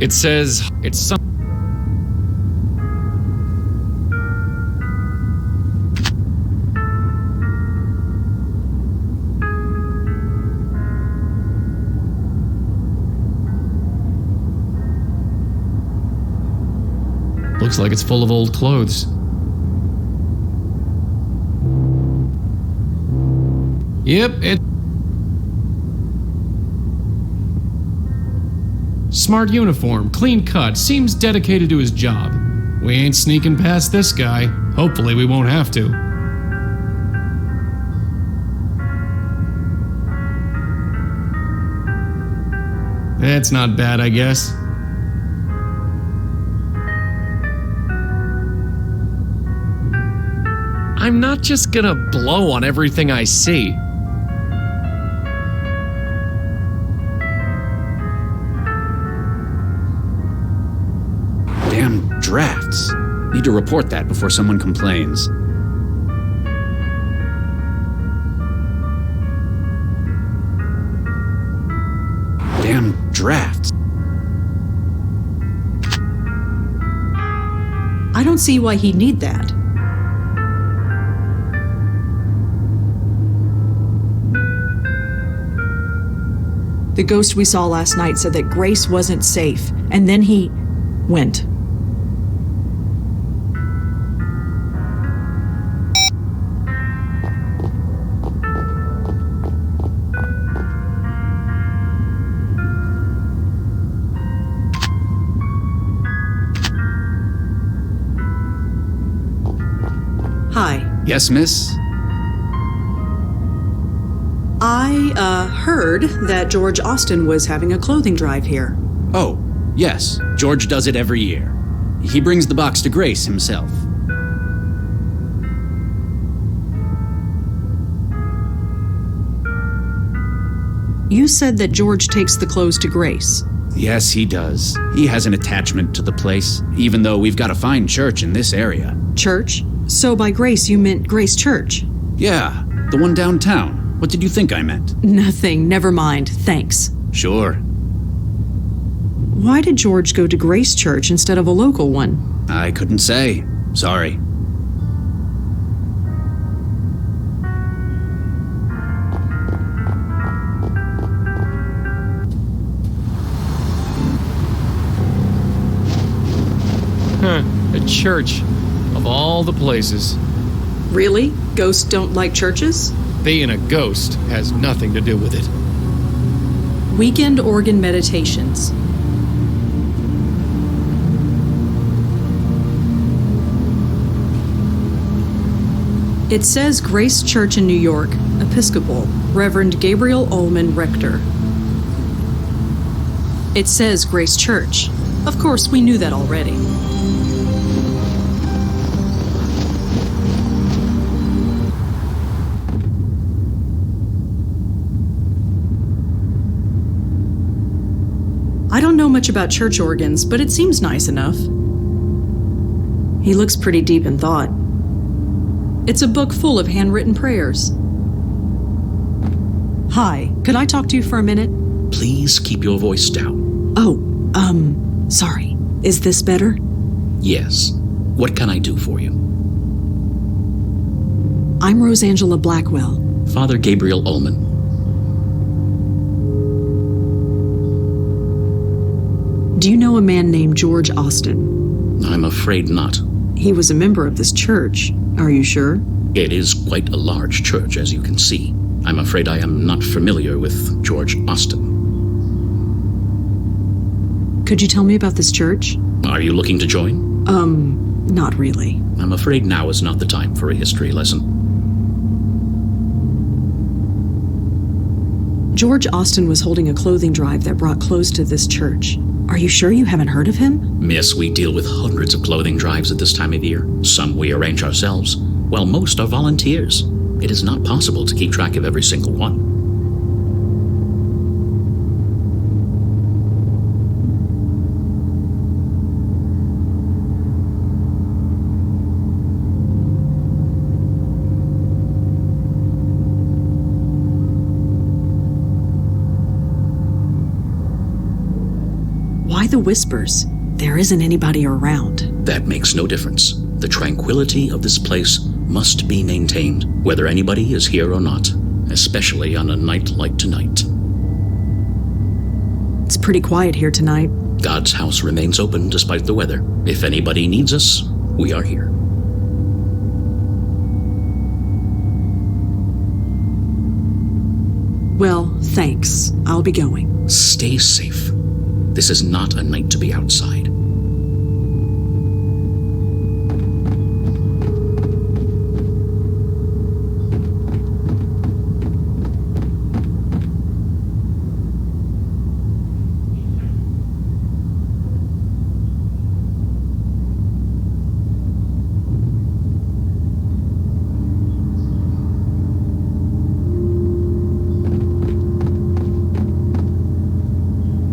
It says looks like it's full of old clothes. Yep, smart uniform, clean cut, seems dedicated to his job. We ain't sneaking past this guy. Hopefully we won't have to. That's not bad, I guess. I'm not just gonna blow on everything I see. Damn drafts. Need to report that before someone complains. Damn drafts. I don't see why he'd need that. The ghost we saw last night said that Grace wasn't safe, and then he went. Hi. Yes, miss? I heard that George Austin was having a clothing drive here. Oh, yes. George does it every year. He brings the box to Grace himself. You said that George takes the clothes to Grace. Yes, he does. He has an attachment to the place, even though we've got a fine church in this area. Church? So by Grace, you meant Grace Church? Yeah, the one downtown. What did you think I meant? Nothing. Never mind. Thanks. Sure. Why did George go to Grace Church instead of a local one? I couldn't say. Sorry. A church. Of all the places. Really? Ghosts don't like churches? Being a ghost has nothing to do with it. Weekend organ meditations. It says Grace Church in New York, Episcopal, Reverend Gabriel Ullman, Rector. It says Grace Church. Of course, we knew that already. I don't know much about church organs, but it seems nice enough. He looks pretty deep in thought. It's a book full of handwritten prayers. Hi, could I talk to you for a minute? Please keep your voice down. Oh, sorry. Is this better? Yes. What can I do for you? I'm Rosangela Blackwell. Father Gabriel Ullman. Do you know a man named George Austin? I'm afraid not. He was a member of this church. Are you sure? It is quite a large church, as you can see. I'm afraid I am not familiar with George Austin. Could you tell me about this church? Are you looking to join? Not really. I'm afraid now is not the time for a history lesson. George Austin was holding a clothing drive that brought clothes to this church. Are you sure you haven't heard of him? Miss, we deal with hundreds of clothing drives at this time of year. Some we arrange ourselves, while most are volunteers. It is not possible to keep track of every single one. Why the whispers? There isn't anybody around. That makes no difference. The tranquility of this place must be maintained, whether anybody is here or not, especially on a night like tonight. It's pretty quiet here tonight. God's house remains open despite the weather. If anybody needs us, we are here. Well, thanks. I'll be going. Stay safe. This is not a night to be outside.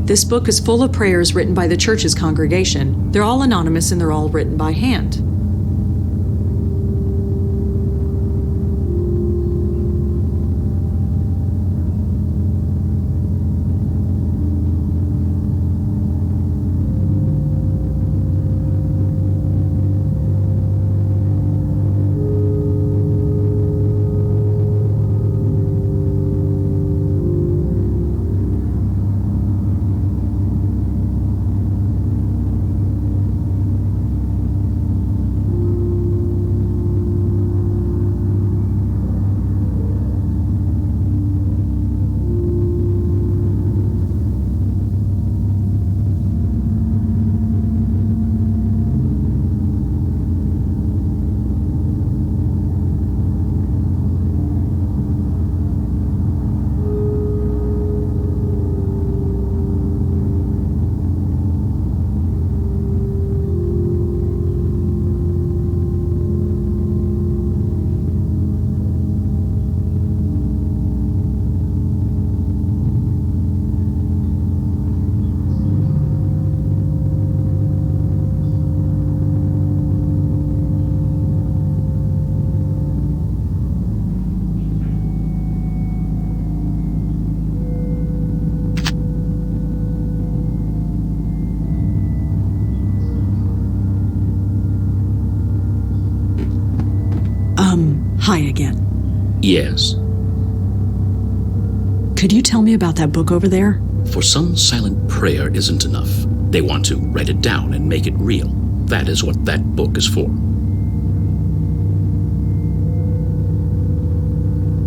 This book is full of prayers written by the church's congregation. They're all anonymous and they're all written by hand. Hi again. Yes. Could you tell me about that book over there? For some, silent prayer isn't enough. They want to write it down and make it real. That is what that book is for.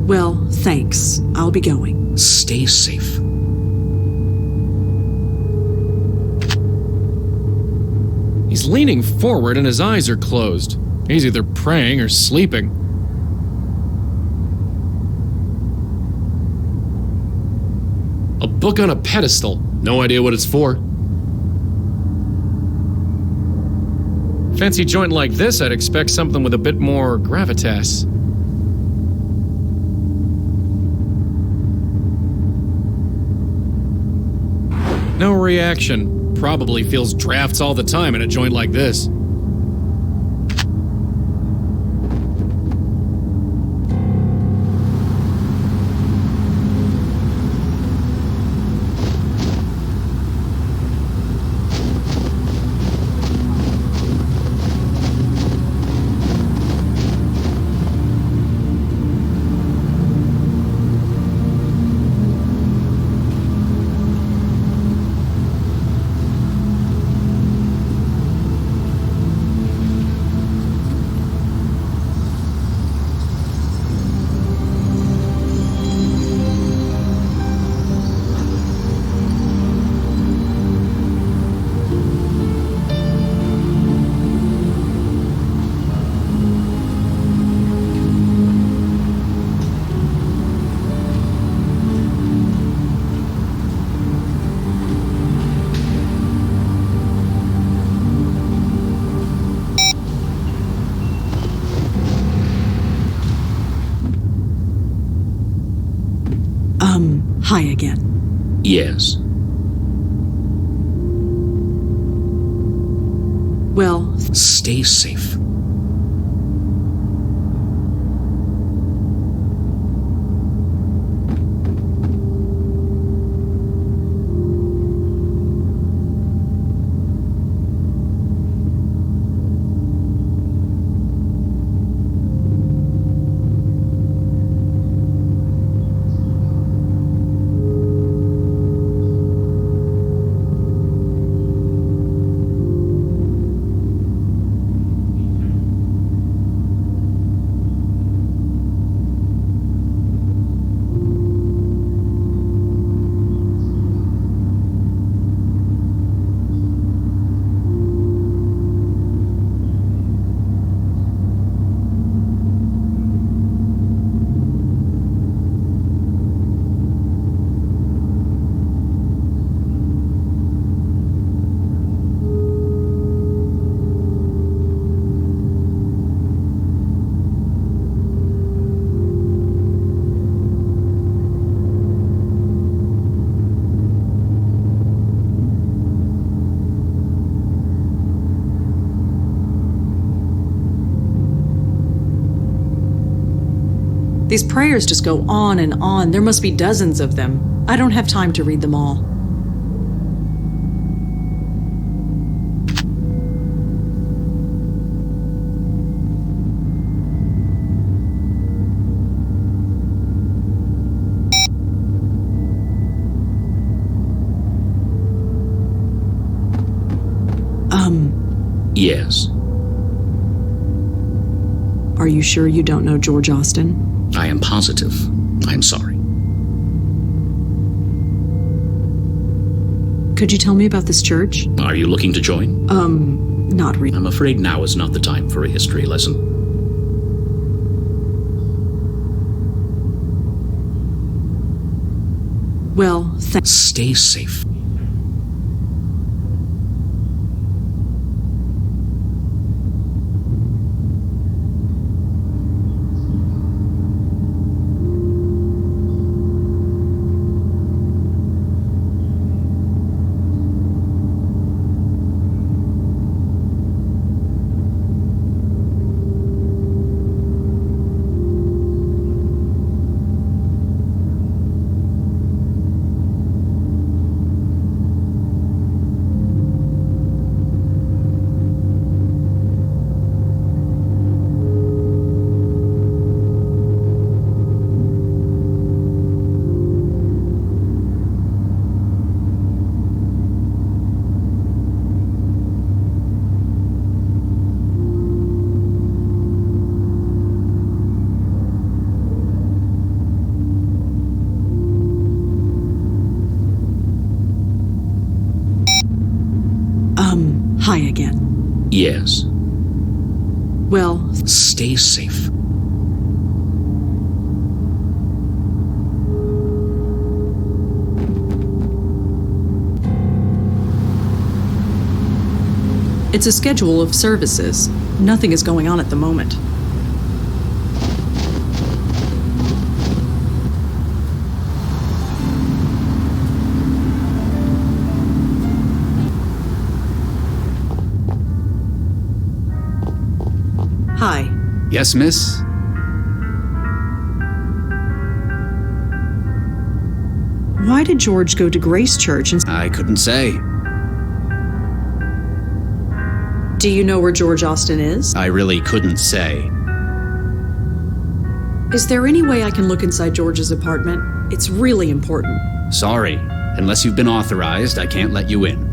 Well, thanks. I'll be going. Stay safe. He's leaning forward and his eyes are closed. He's either praying or sleeping. A book on a pedestal. No idea what it's for. Fancy joint like this, I'd expect something with a bit more gravitas. No reaction. Probably feels drafts all the time in a joint like this. Hi again. Yes. Well, Stay safe. These prayers just go on and on. There must be dozens of them. I don't have time to read them all. Yes. Are you sure you don't know George Austin? I am positive. I'm sorry. Could you tell me about this church? Are you looking to join? Not really. I'm afraid now is not the time for a history lesson. Well, Stay safe. Hi again. Yes. Well, Stay safe. it's a schedule of services. Nothing is going on at the moment. Hi. Yes, miss? Why did George go to Grace Church? And I couldn't say. do you know where George Austin is? I really couldn't say. Is there any way I can look inside George's apartment? It's really important. Sorry. Unless you've been authorized, I can't let you in.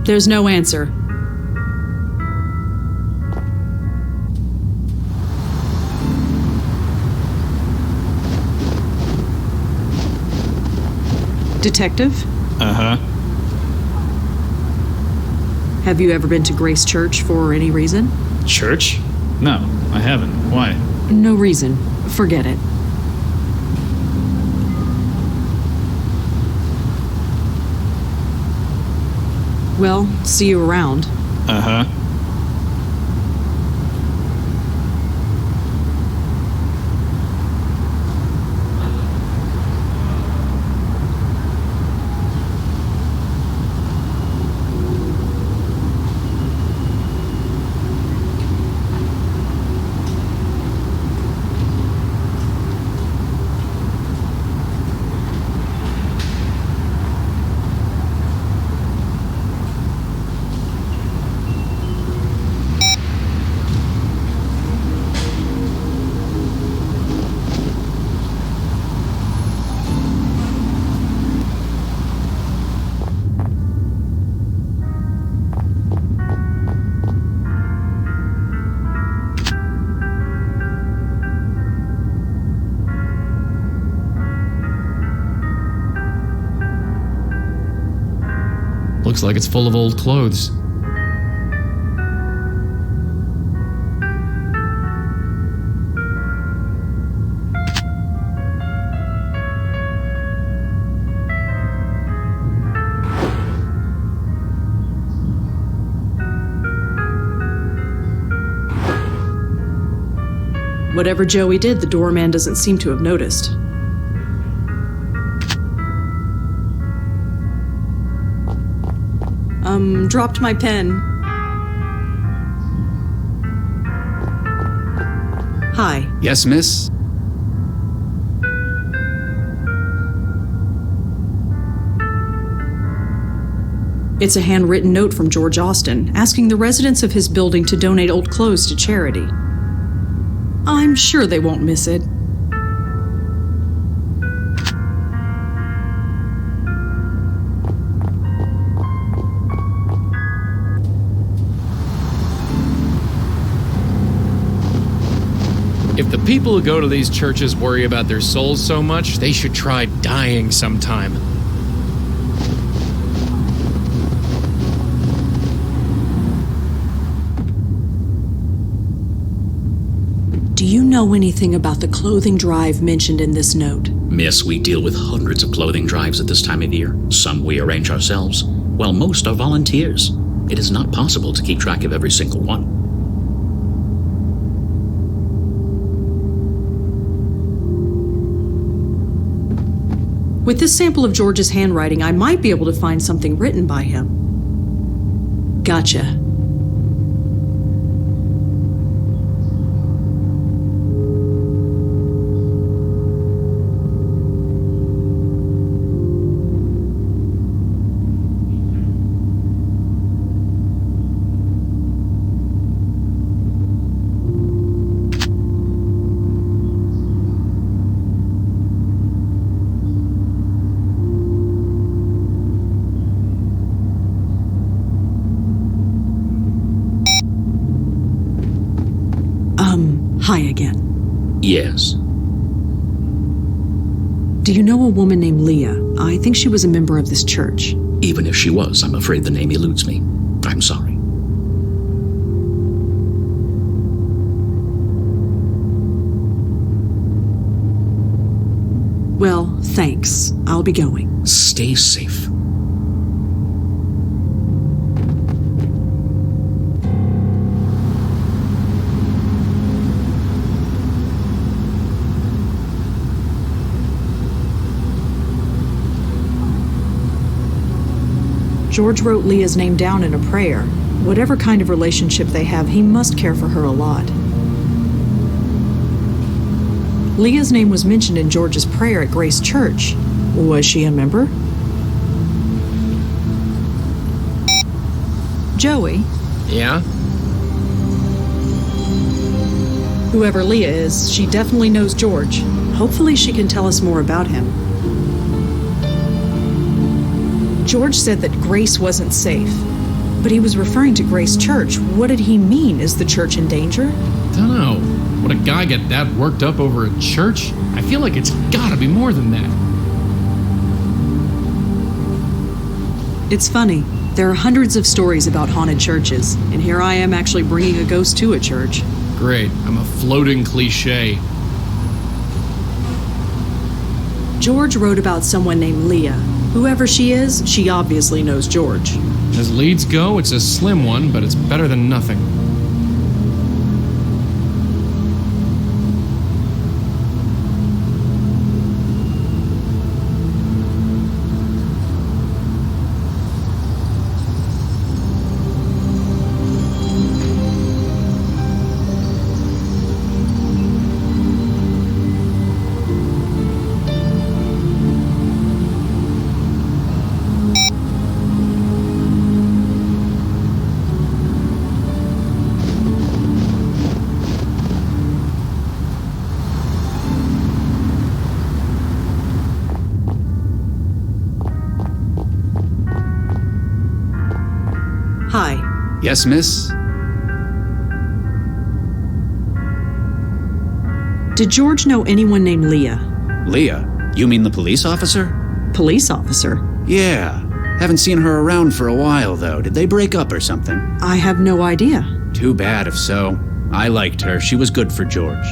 There's no answer. Detective, Uh-huh. have you ever been to Grace Church for any reason? Church? No, I haven't. Why? No reason. Forget it. Well, see you around. Uh-huh. Looks like it's full of old clothes. Whatever Joey did, the doorman doesn't seem to have noticed. Dropped my pen. Hi. Yes, miss? It's a handwritten note from George Austin asking the residents of his building to donate old clothes to charity. I'm sure they won't miss it. If the people who go to these churches worry about their souls so much, they should try dying sometime. Do you know anything about the clothing drive mentioned in this note? Miss, we deal with hundreds of clothing drives at this time of year. Some we arrange ourselves, while most are volunteers. It is not possible to keep track of every single one. With this sample of George's handwriting, I might be able to find something written by him. Gotcha. Hi again. Yes. Do you know a woman named Leah? I think she was a member of this church. Even if she was, I'm afraid the name eludes me. I'm sorry. Well, thanks. I'll be going. Stay safe. George wrote Leah's name down in a prayer. Whatever kind of relationship they have, he must care for her a lot. Leah's name was mentioned in George's prayer at Grace Church. Was she a member? Joey, Yeah? whoever Leah is, she definitely knows George. Hopefully she can tell us more about him. George said that Grace wasn't safe, but he was referring to Grace Church. What did he mean? Is the church in danger? Dunno. Would a guy get that worked up over a church? I feel like it's gotta be more than that. It's funny. There are hundreds of stories about haunted churches, and here I am actually bringing a ghost to a church. Great. I'm a floating cliche. George wrote about someone named Leah. Whoever she is, she obviously knows George. As leads go, it's a slim one, but it's better than nothing. Hi. Yes, miss? Did George know anyone named Leah? Leah? You mean the police officer? Police officer? Yeah. Haven't seen her around for a while, though. Did they break up or something? I have no idea. Too bad if so. I liked her. She was good for George.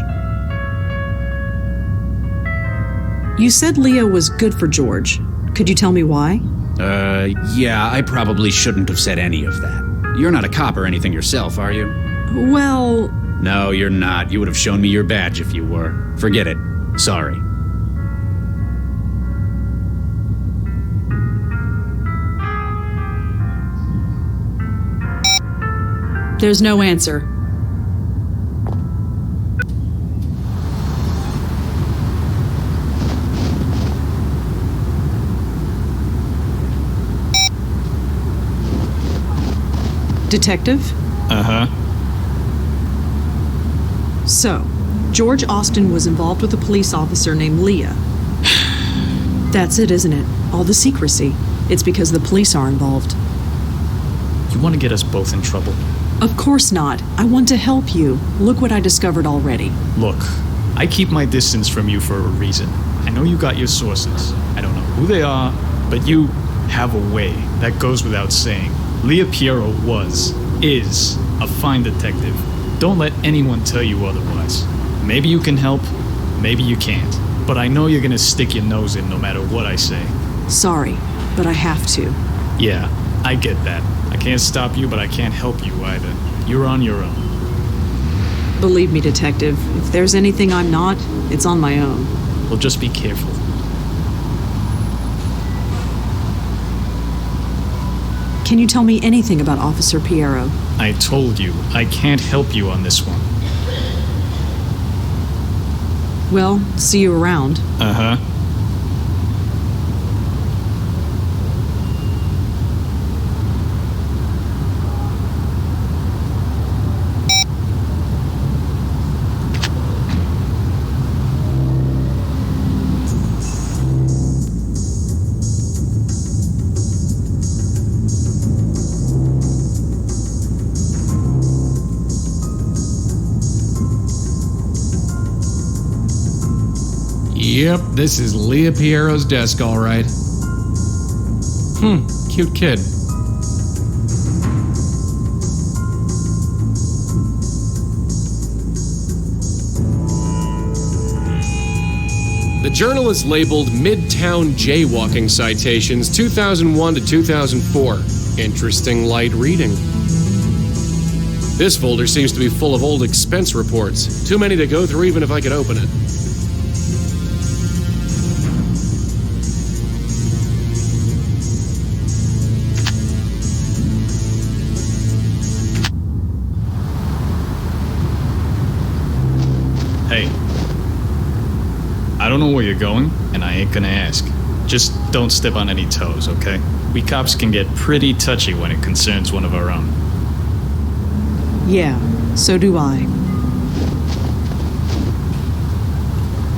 You said Leah was good for George. Could you tell me why? Yeah, I probably shouldn't have said any of that. You're not a cop or anything yourself, are you? Well, No, you're not. You would have shown me your badge if you were. Forget it. Sorry. There's no answer. Detective? Uh-huh. So, George Austin was involved with a police officer named Leah. That's it, isn't it? All the secrecy. It's because the police are involved. You want to get us both in trouble? Of course not. I want to help you. Look what I discovered already. Look, I keep my distance from you for a reason. I know you got your sources. I don't know who they are, but you have a way. That goes without saying. Leah Piero is a fine detective. Don't let anyone tell you otherwise. Maybe you can help, maybe you can't. But I know you're gonna stick your nose in no matter what I say. Sorry, but I have to. Yeah, I get that. I can't stop you, but I can't help you either. You're on your own. Believe me, Detective, if there's anything I'm not, it's on my own. Well, just be careful. Can you tell me anything about Officer Piero? I told you, I can't help you on this one. Well, see you around. Uh-huh. Yep, this is Leah Piero's desk, all right. Cute kid. The journal is labeled Midtown Jaywalking Citations 2001 to 2004. Interesting light reading. This folder seems to be full of old expense reports. Too many to go through even if I could open it. Hey, I don't know where you're going, and I ain't gonna ask. Just don't step on any toes, okay? We cops can get pretty touchy when it concerns one of our own. Yeah, so do I.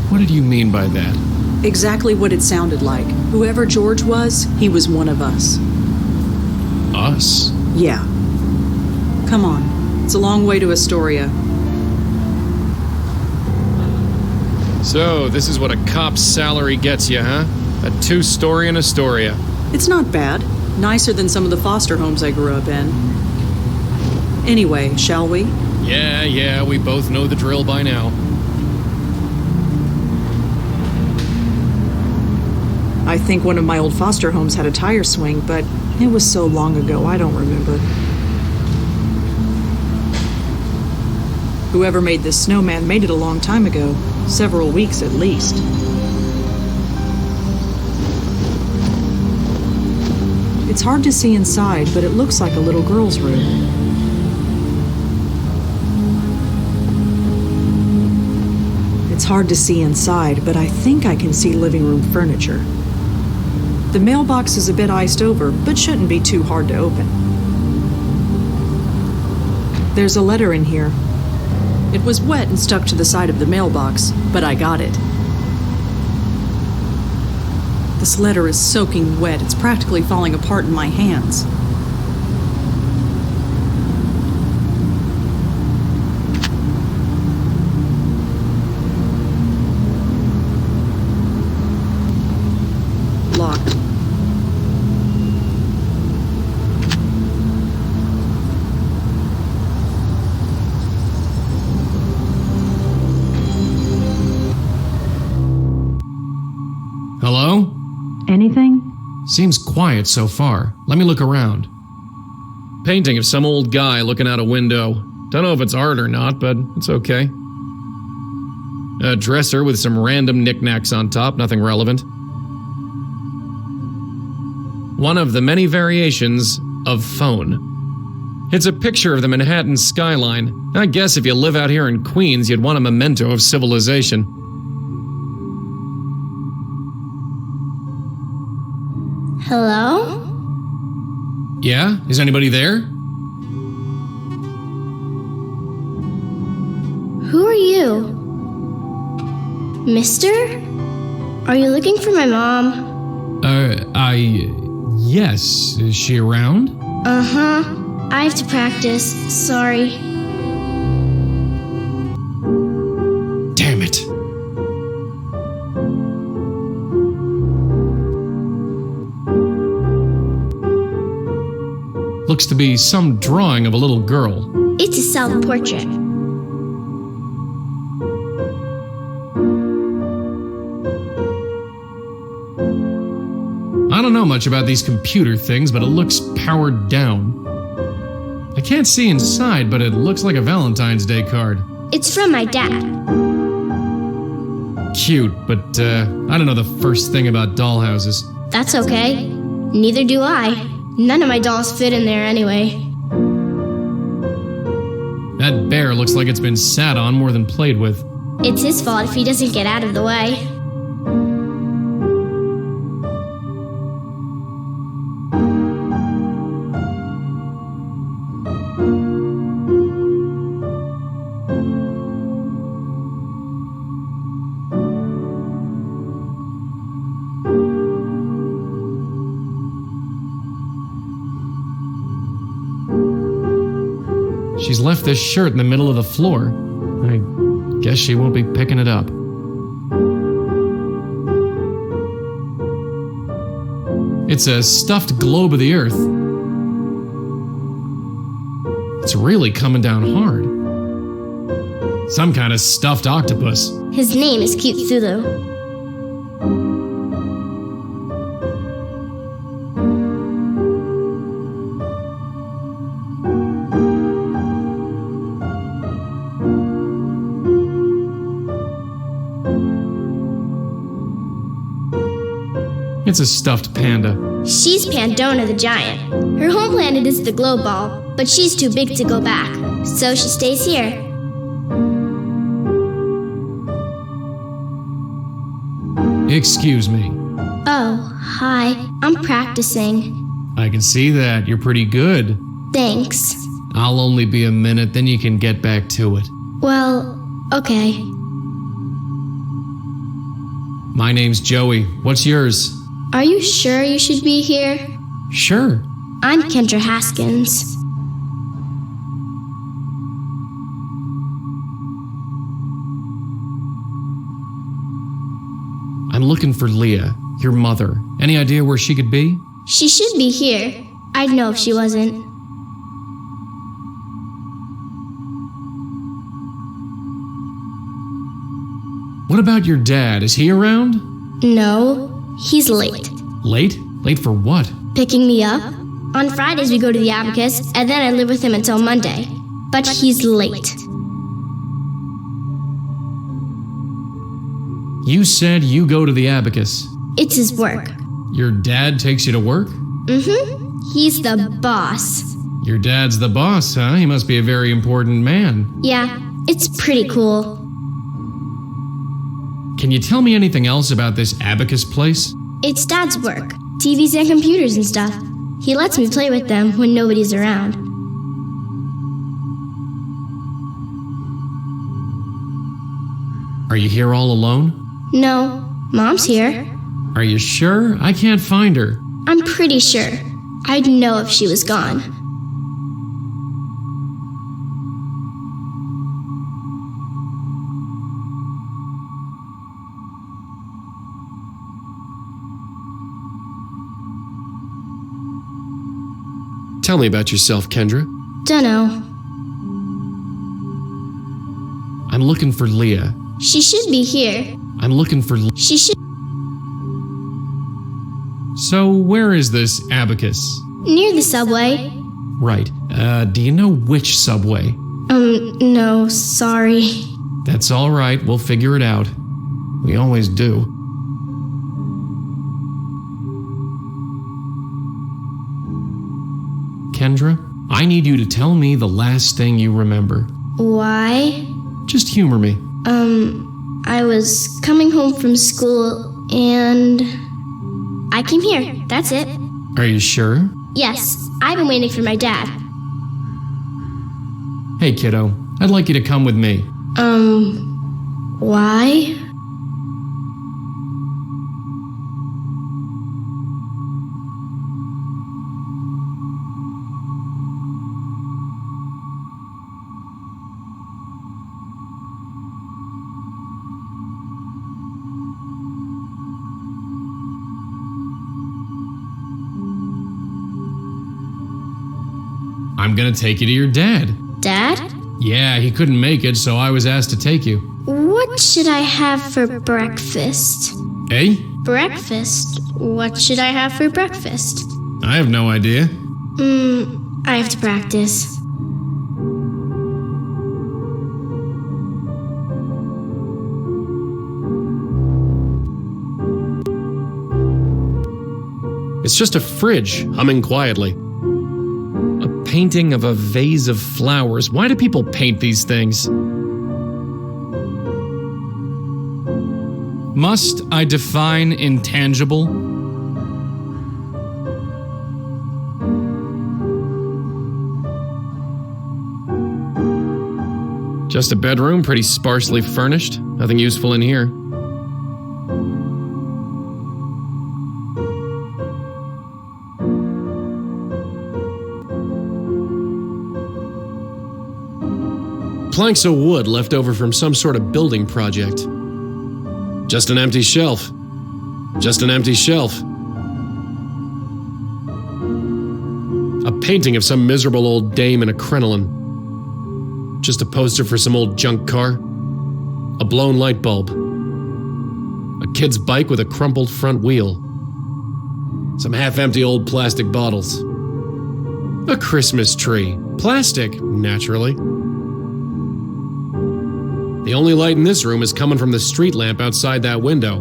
What did you mean by that? Exactly what it sounded like. Whoever George was, he was one of us. Us? Yeah. Come on. It's a long way to Astoria. So, this is what a cop's salary gets you, huh? A 2-story in Astoria. It's not bad. Nicer than some of the foster homes I grew up in. Anyway, shall we? Yeah, we both know the drill by now. I think one of my old foster homes had a tire swing, but it was so long ago I don't remember. Whoever made this snowman made it a long time ago. Several weeks at least. It's hard to see inside, but it looks like a little girl's room. It's hard to see inside, but I think I can see living room furniture. The mailbox is a bit iced over, but shouldn't be too hard to open. There's a letter in here. It was wet and stuck to the side of the mailbox, but I got it. This letter is soaking wet. It's practically falling apart in my hands. Locked. Hello? Anything? Seems quiet so far. Let me look around. Painting of some old guy looking out a window. Don't know if it's art or not, but it's okay. A dresser with some random knickknacks on top, nothing relevant. One of the many variations of phone. It's a picture of the Manhattan skyline. I guess if you live out here in Queens, you'd want a memento of civilization. Hello? Yeah? Is anybody there? Who are you? Mister? Are you looking for my mom? Yes. Is she around? Uh-huh. I have to practice. Sorry. Damn it. Looks to be some drawing of a little girl. It's a self-portrait. I don't know much about these computer things, but it looks powered down. I can't see inside, but it looks like a Valentine's Day card. It's from my dad. Cute, but I don't know the first thing about dollhouses. That's okay. Neither do I. None of my dolls fit in there anyway. That bear looks like it's been sat on more than played with. It's his fault if he doesn't get out of the way. She's left this shirt in the middle of the floor. I guess she won't be picking it up. It's a stuffed globe of the Earth. It's really coming down hard. Some kind of stuffed octopus. His name is Cute Thulu. It's a stuffed panda. She's Pandora the Giant. Her home planet is the globe ball, but she's too big to go back, so she stays here. Excuse me. Oh, hi. I'm practicing. I can see that. You're pretty good. Thanks. I'll only be a minute, then you can get back to it. Well, okay. My name's Joey. What's yours? Are you sure you should be here? Sure. I'm Kendra Haskins. I'm looking for Leah, your mother. Any idea where she could be? She should be here. I'd know if she wasn't. What about your dad? Is he around? No, he's late. Late? Late for what? Picking me up? On Fridays we go to the Abacus, and then I live with him until Monday. But he's late. You said you go to the Abacus. It's his work. Your dad takes you to work? Mm-hmm. He's the boss. Your dad's the boss, huh? He must be a very important man. Yeah, it's pretty cool. Can you tell me anything else about this Abacus place? It's Dad's work. TVs and computers and stuff. He lets me play with them when nobody's around. Are you here all alone? No, Mom's here. Are you sure? I can't find her. I'm pretty sure. I'd know if she was gone. Tell me about yourself, Kendra. Dunno. I'm looking for Leah. She should be here. I'm looking for She should. So where is this Abacus? Near the subway. Right. Do you know which subway? No, sorry. That's all right. We'll figure it out. We always do. Kendra, I need you to tell me the last thing you remember. Why? Just humor me. I was coming home from school and I came here. That's it. Are you sure? Yes, I've been waiting for my dad. Hey, kiddo, I'd like you to come with me. Why? I'm gonna take you to your dad. Dad? Yeah, he couldn't make it, so I was asked to take you. What should I have for breakfast? Eh? Breakfast? What should I have for breakfast? I have no idea. I have to practice. It's just a fridge, humming quietly. A painting of a vase of flowers. Why do people paint these things? Must I define intangible? Just a bedroom, pretty sparsely furnished. Nothing useful in here. Planks of wood left over from some sort of building project. Just an empty shelf. Just an empty shelf. A painting of some miserable old dame in a crinoline. Just a poster for some old junk car. A blown light bulb. A kid's bike with a crumpled front wheel. Some half-empty old plastic bottles. A Christmas tree. Plastic, naturally. The only light in this room is coming from the street lamp outside that window.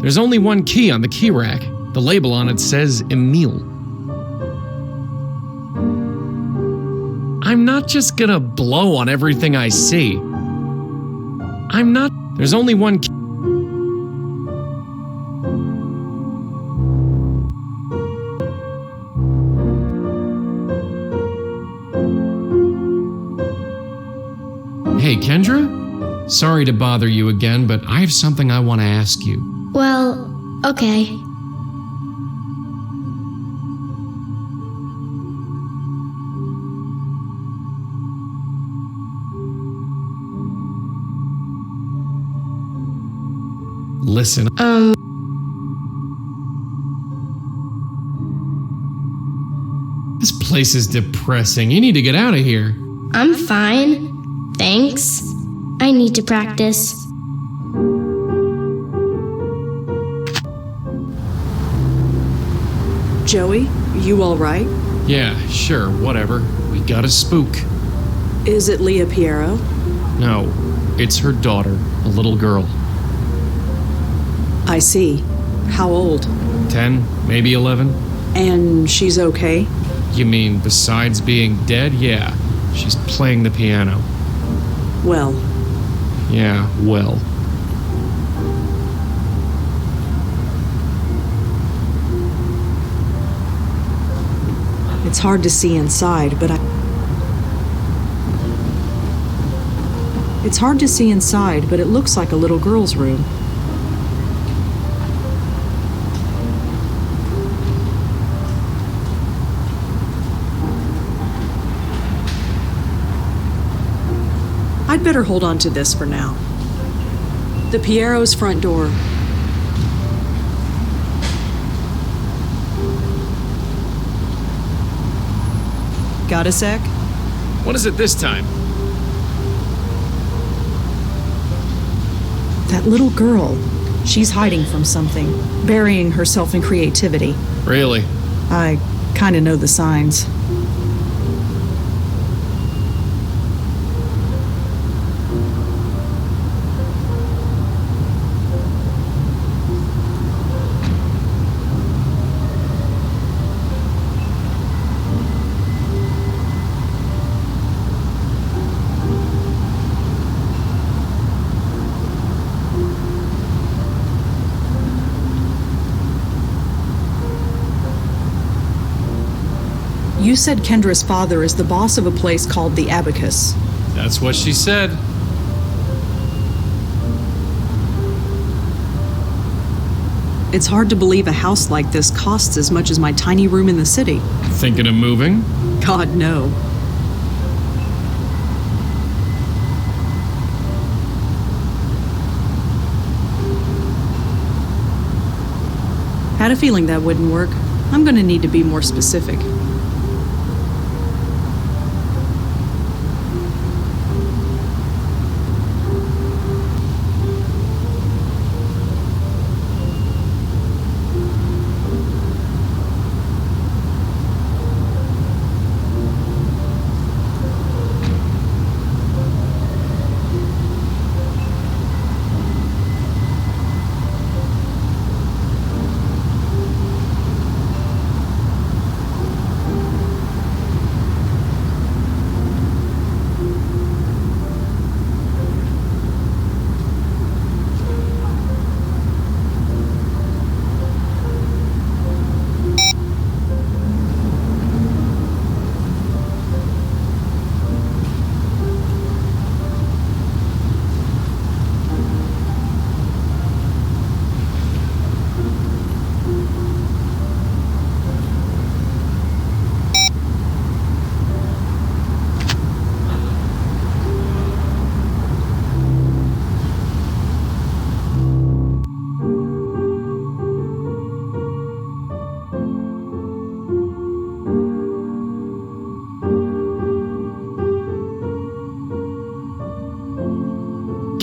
There's only one key on the key rack. The label on it says Emile. I'm not just gonna blow on everything I see. I'm not. There's only one key. Hey, Kendra? Sorry to bother you again, but I have something I want to ask you. Well, okay. Listen. This place is depressing. You need to get out of here. I'm fine. Thanks. I need to practice. Joey, you all right? Yeah, sure, whatever. We got a spook. Is it Leah Piero? No, it's her daughter, a little girl. I see. How old? 10, maybe 11. And she's okay? You mean besides being dead? Yeah, she's playing the piano. Well. Yeah, well. It's hard to see inside, but It's hard to see inside, but it looks like a little girl's room. I'd better hold on to this for now. The Piero's front door. Got a sec? What is it this time? That little girl. She's hiding from something, burying herself in creativity. Really? I kinda know the signs. You said Kendra's father is the boss of a place called the Abacus. That's what she said. It's hard to believe a house like this costs as much as my tiny room in the city. Thinking of moving? God, no. Had a feeling that wouldn't work. I'm gonna need to be more specific.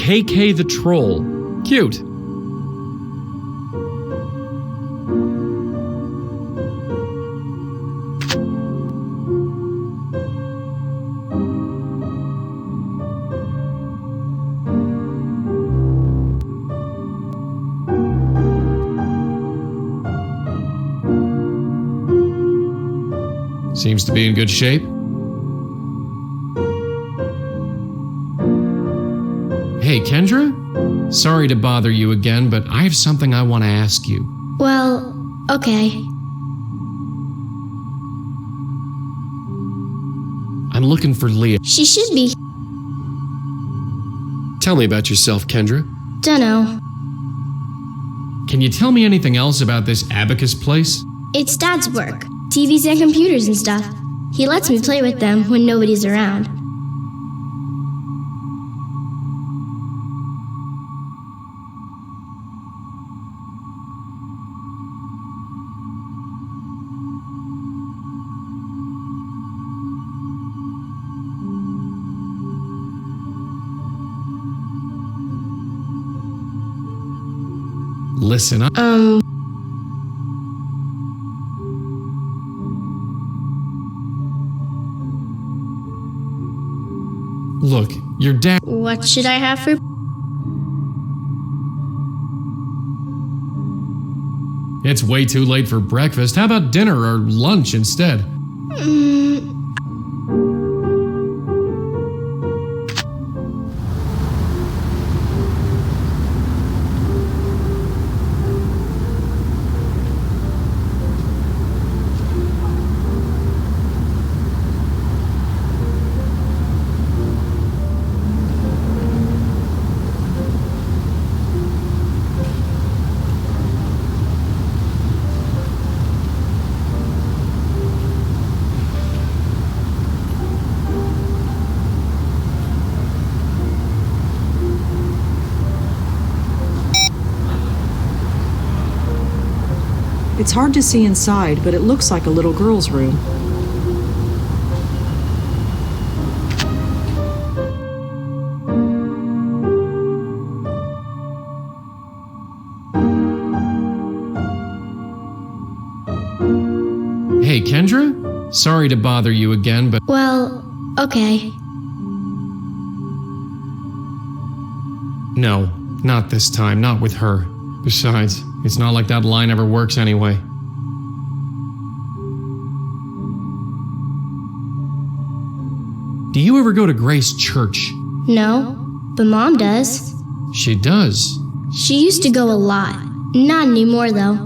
KK the Troll. Cute. Seems to be in good shape. Hey, Kendra? Sorry to bother you again, but I have something I want to ask you. Well, okay. I'm looking for Leah. She should be. Tell me about yourself, Kendra. Dunno. Can you tell me anything else about this Abacus place? It's Dad's work. TVs and computers and stuff. He lets me play with them when nobody's around. Listen, Look, your dad... What should I have for... It's way too late for breakfast. How about dinner or lunch instead? It's hard to see inside, but it looks like a little girl's room. Hey, Kendra? Sorry to bother you again, but... Well, okay. No, not this time, not with her. Besides, it's not like that line ever works anyway. Do you ever go to Grace Church? No, but Mom does. She does. She used to go a lot. Not anymore, though.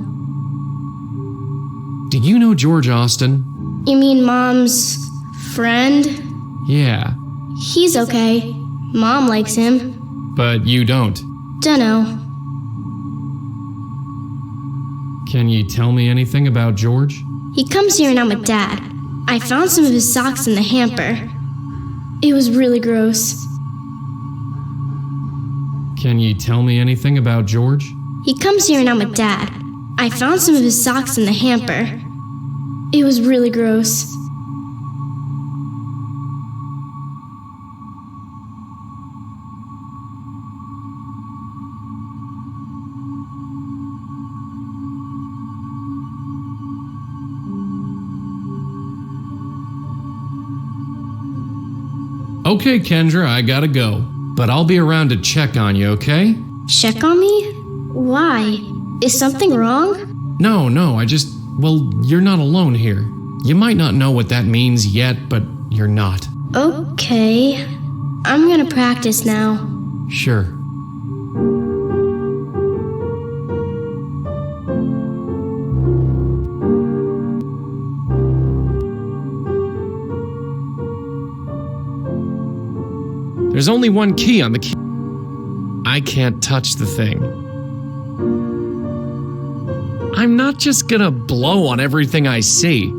Do you know George Austin? You mean Mom's friend? Yeah, He's okay. Mom likes him. but you don't. Dunno. Can you tell me anything about George? He comes here and I'm with Dad. I found some of his socks in the hamper. It was really gross. Can you tell me anything about George? He comes here and I'm with Dad. I found some of his socks in the hamper. It was really gross. Okay, Kendra, I gotta go. But I'll be around to check on you, okay? Check on me? Why? Is something wrong? No, well, you're not alone here. You might not know what that means yet, but you're not. Okay. I'm gonna practice now. Sure. There's only one key on the key. I can't touch the thing. I'm not just gonna blow on everything I see.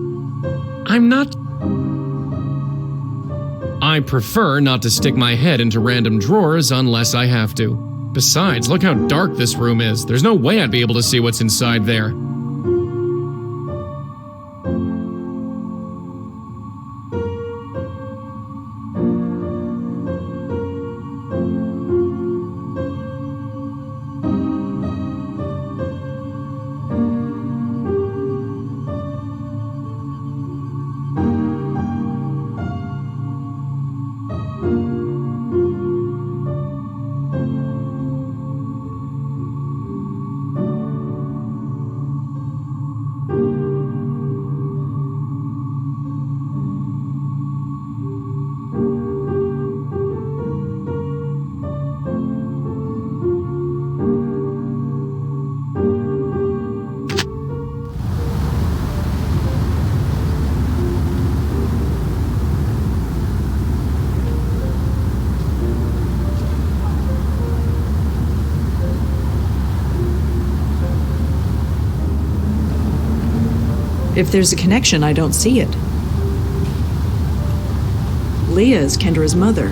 I prefer not to stick my head into random drawers unless I have to. Besides, look how dark this room is. There's no way I'd be able to see what's inside there. If there's a connection, I don't see it. Leah is Kendra's mother.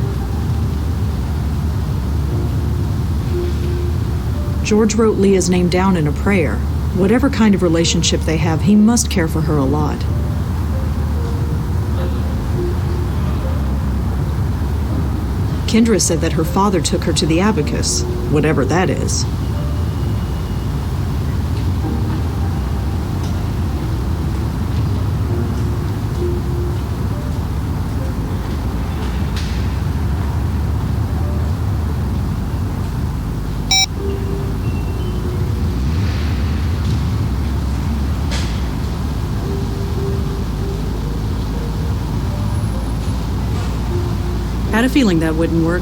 George wrote Leah's name down in a prayer. Whatever kind of relationship they have, he must care for her a lot. Kendra said that her father took her to the abacus, whatever that is. Had a feeling that wouldn't work.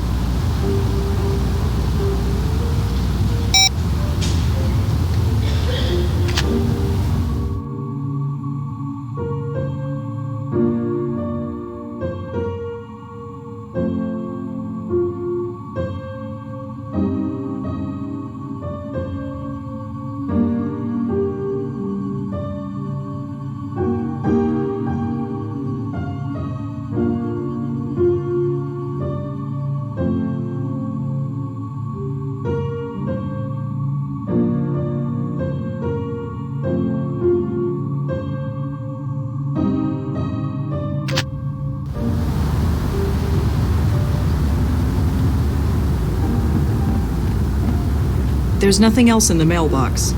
There's nothing else in the mailbox.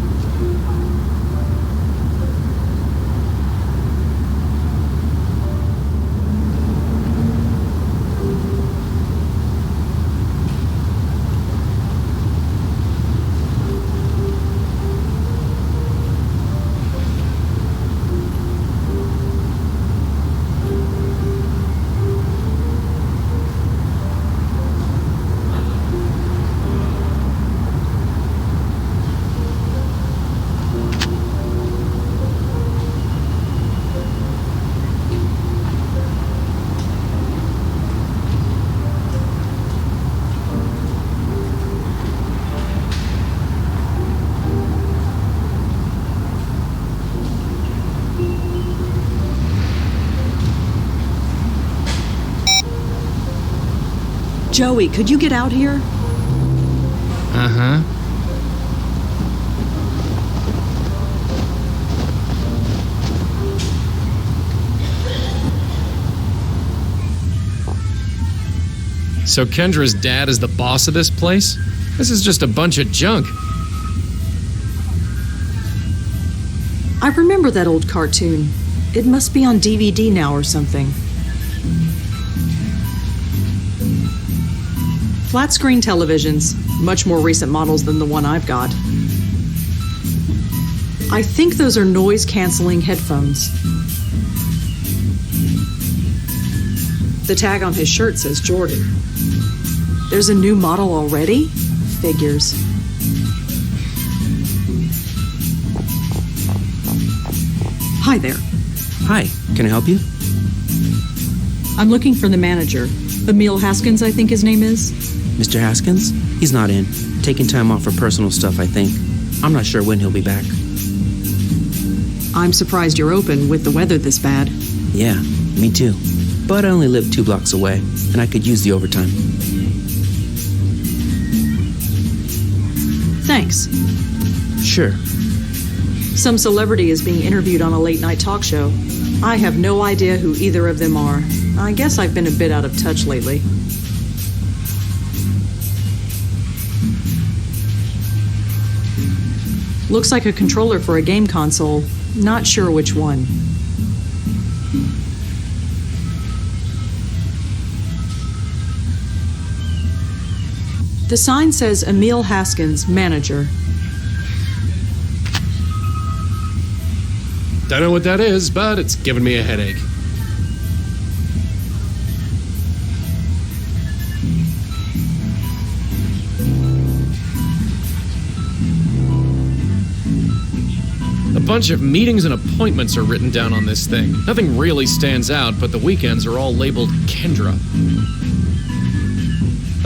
Joey, could you get out here? Uh-huh. So Kendra's dad is the boss of this place? This is just a bunch of junk. I remember that old cartoon. It must be on DVD now or something. Flat screen televisions, much more recent models than the one I've got. I think those are noise-canceling headphones. The tag on his shirt says Jordan. There's a new model already? Figures. Hi there. Hi, can I help you? I'm looking for the manager. Emil Haskins, I think his name is. Mr. Haskins? He's not in. Taking time off for personal stuff, I think. I'm not sure when he'll be back. I'm surprised you're open with the weather this bad. Yeah, me too. But I only live 2 blocks away, and I could use the overtime. Thanks. Sure. Some celebrity is being interviewed on a late-night talk show. I have no idea who either of them are. I guess I've been a bit out of touch lately. Looks like a controller for a game console. Not sure which one. The sign says Emil Haskins, manager. Don't know what that is, but it's giving me a headache. A bunch of meetings and appointments are written down on this thing. Nothing really stands out, but the weekends are all labeled Kendra.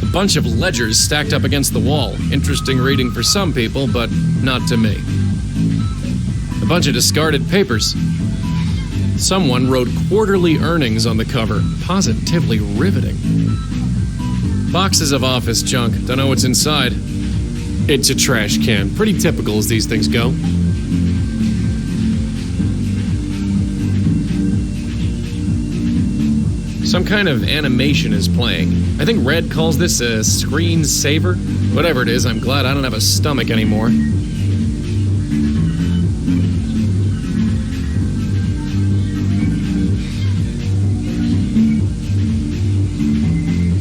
A bunch of ledgers stacked up against the wall. Interesting reading for some people, but not to me. A bunch of discarded papers. Someone wrote quarterly earnings on the cover. Positively riveting. Boxes of office junk. Don't know what's inside. It's a trash can. Pretty typical as these things go. Some kind of animation is playing. I think Red calls this a screen saver. Whatever it is, I'm glad I don't have a stomach anymore.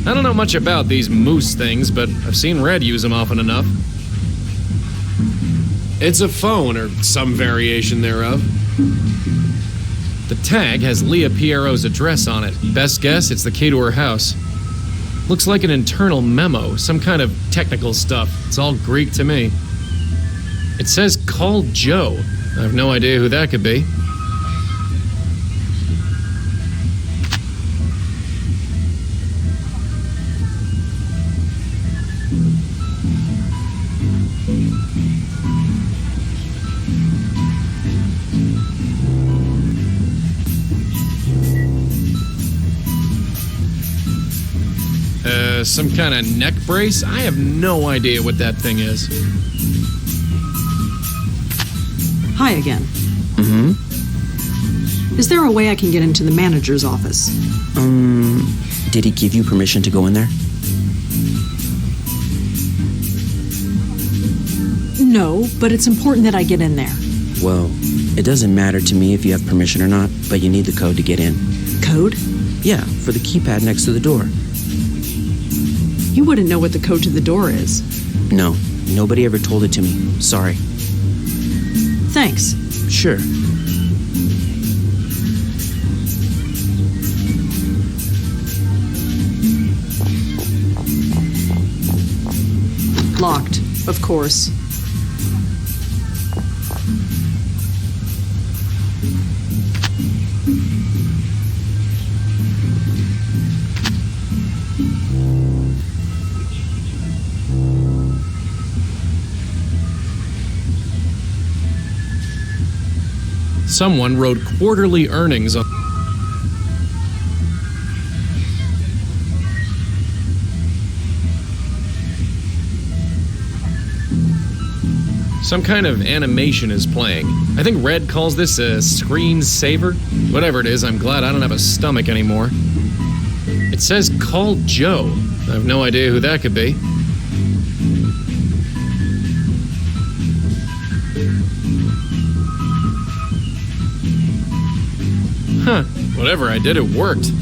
I don't know much about these moose things, but I've seen Red use them often enough. It's a phone, or some variation thereof. The tag has Leah Pierrot's address on it. Best guess, it's the key to her house. Looks like an internal memo, some kind of technical stuff. It's all Greek to me. It says, call Joe. I have no idea who that could be. Some kind of neck brace? I have no idea what that thing is. Hi again. Mm-hmm. Is there a way I can get into the manager's office? Did he give you permission to go in there? No, but it's important that I get in there. Well, it doesn't matter to me if you have permission or not, but you need the code to get in. Code? Yeah, for the keypad next to the door. You wouldn't know what the code to the door is. No, nobody ever told it to me. Sorry. Thanks. Sure. Locked, of course. Someone wrote quarterly earnings on... Some kind of animation is playing. I think Red calls this a screen saver. Whatever it is, I'm glad I don't have a stomach anymore. It says call Joe. I have no idea who that could be. Huh, whatever I did, it worked.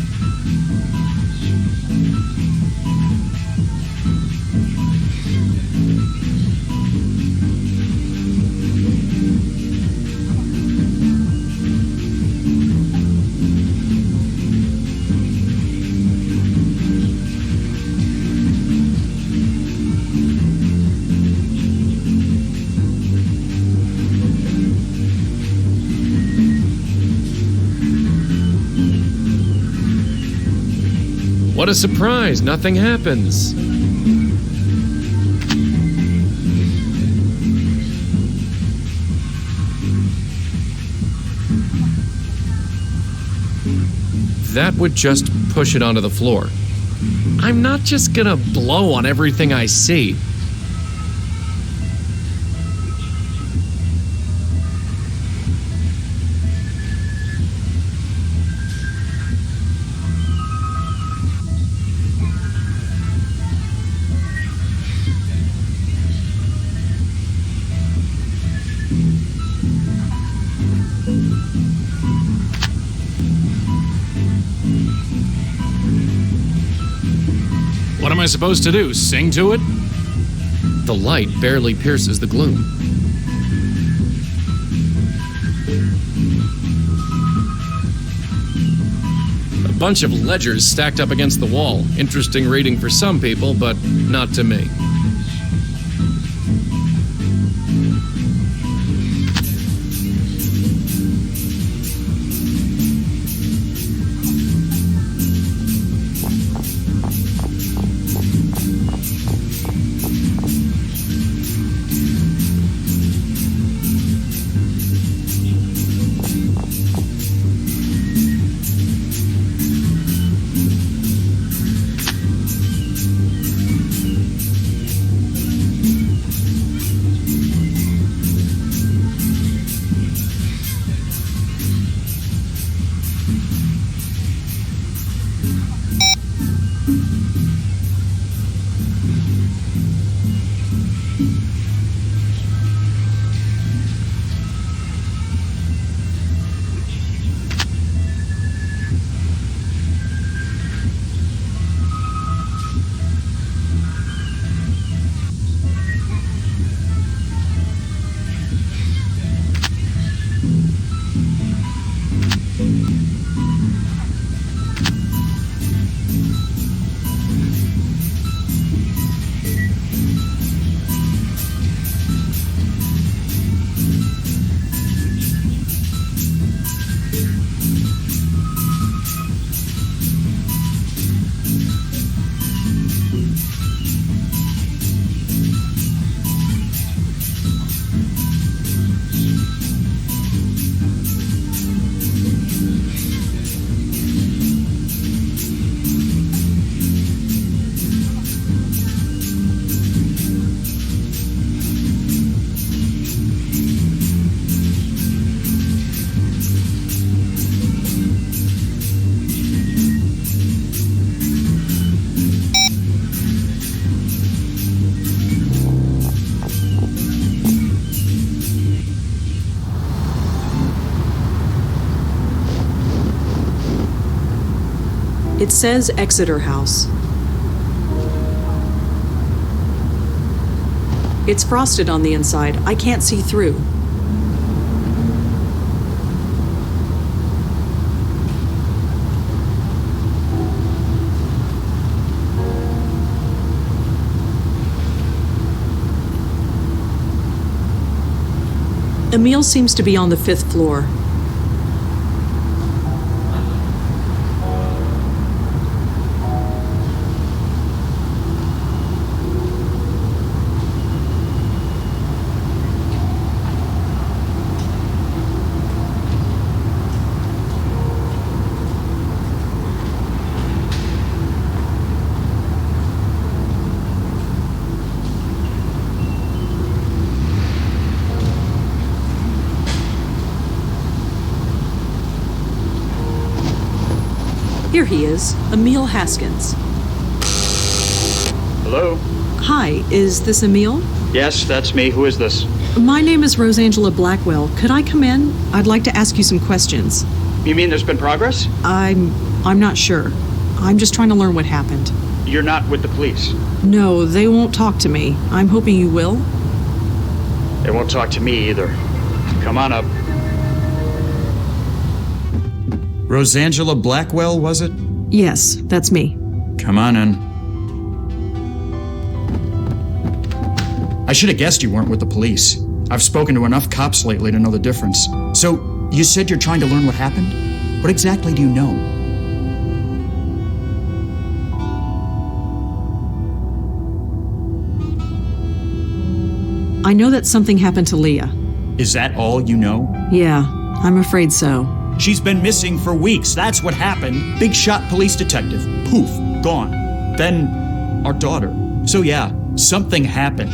What a surprise, nothing happens. That would just push it onto the floor. I'm not just gonna blow on everything I see. What am I supposed to do? Sing to it? The light barely pierces the gloom. A bunch of ledgers stacked up against the wall. Interesting reading for some people, but not to me. It says Exeter House. It's frosted on the inside. I can't see through. Emil seems to be on the 5th floor. Here he is, Emil Haskins. Hello? Hi, is this Emil? Yes, that's me. Who is this? My name is Rosangela Blackwell. Could I come in? I'd like to ask you some questions. You mean there's been progress? I'm not sure. I'm just trying to learn what happened. You're not with the police. No, they won't talk to me. I'm hoping you will. They won't talk to me either. Come on up. Rosangela Blackwell, was it? Yes, that's me. Come on in. I should have guessed you weren't with the police. I've spoken to enough cops lately to know the difference. So, you said you're trying to learn what happened? What exactly do you know? I know that something happened to Leah. Is that all you know? Yeah, I'm afraid so. She's been missing for weeks. That's what happened. Big shot police detective. Poof. Gone. Then, our daughter. So yeah, something happened.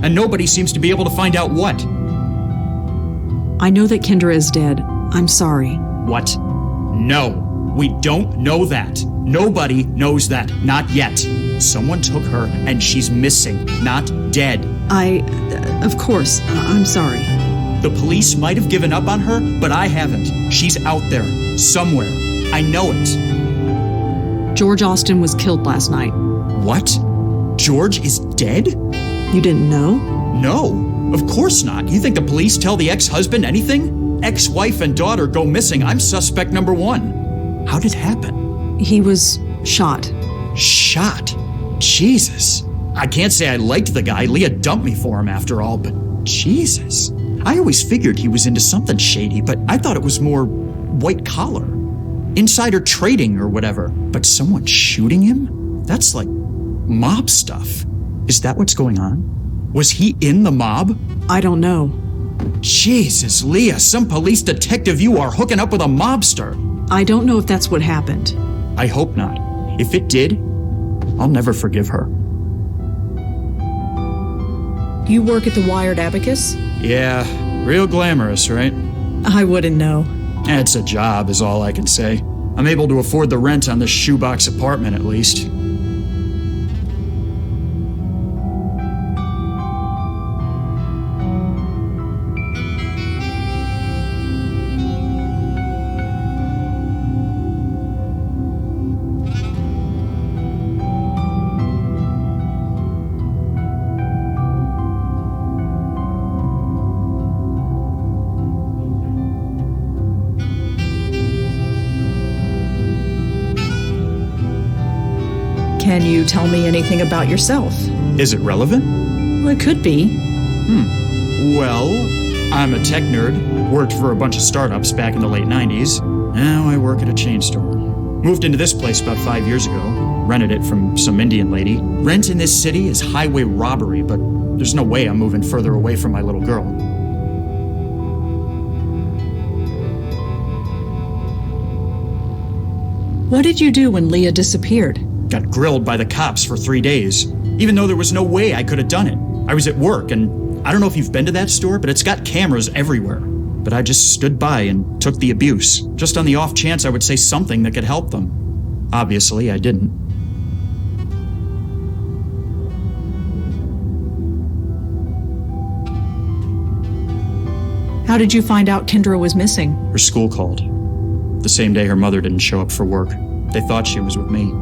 And nobody seems to be able to find out what. I know that Kendra is dead. I'm sorry. What? No, we don't know that. Nobody knows that. Not yet. Someone took her and she's missing, not dead. Of course, I'm sorry. The police might have given up on her, but I haven't. She's out there, somewhere. I know it. George Austin was killed last night. What? George is dead? You didn't know? No, of course not. You think the police tell the ex-husband anything? Ex-wife and daughter go missing. I'm suspect number one. How did it happen? He was shot. Shot? Jesus. I can't say I liked the guy. Leah dumped me for him after all, but Jesus. I always figured he was into something shady, but I thought it was more white collar. Insider trading or whatever. But someone shooting him? That's like mob stuff. Is that what's going on? Was he in the mob? I don't know. Jesus, Leah, some police detective you are hooking up with a mobster. I don't know if that's what happened. I hope not. If it did, I'll never forgive her. You work at the Wired Abacus? Yeah, real glamorous, right? I wouldn't know. It's a job, is all I can say. I'm able to afford the rent on this shoebox apartment, at least. Can you tell me anything about yourself? Is it relevant? Well, it could be. Well, I'm a tech nerd. Worked for a bunch of startups back in the late 90s. Now I work at a chain store. Moved into this place about 5 years ago. Rented it from some Indian lady. Rent in this city is highway robbery, but there's no way I'm moving further away from my little girl. What did you do when Leah disappeared? Got grilled by the cops for 3 days, even though there was no way I could have done it. I was at work, and I don't know if you've been to that store, but it's got cameras everywhere. But I just stood by and took the abuse, just on the off chance I would say something that could help them. Obviously, I didn't. How did you find out Kendra was missing? Her school called. The same day her mother didn't show up for work. They thought she was with me.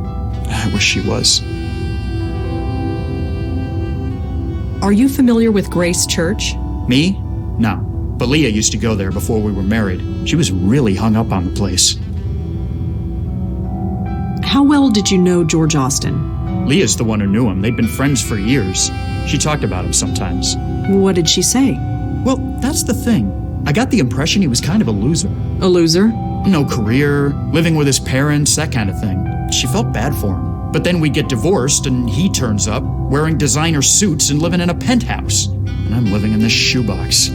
I wish she was. Are you familiar with Grace Church? Me? No. But Leah used to go there before we were married. She was really hung up on the place. How well did you know George Austin? Leah's the one who knew him. They'd been friends for years. She talked about him sometimes. What did she say? Well, that's the thing. I got the impression he was kind of a loser. A loser? No career, living with his parents, that kind of thing. She felt bad for him. But then we get divorced and he turns up, wearing designer suits and living in a penthouse. And I'm living in this shoebox.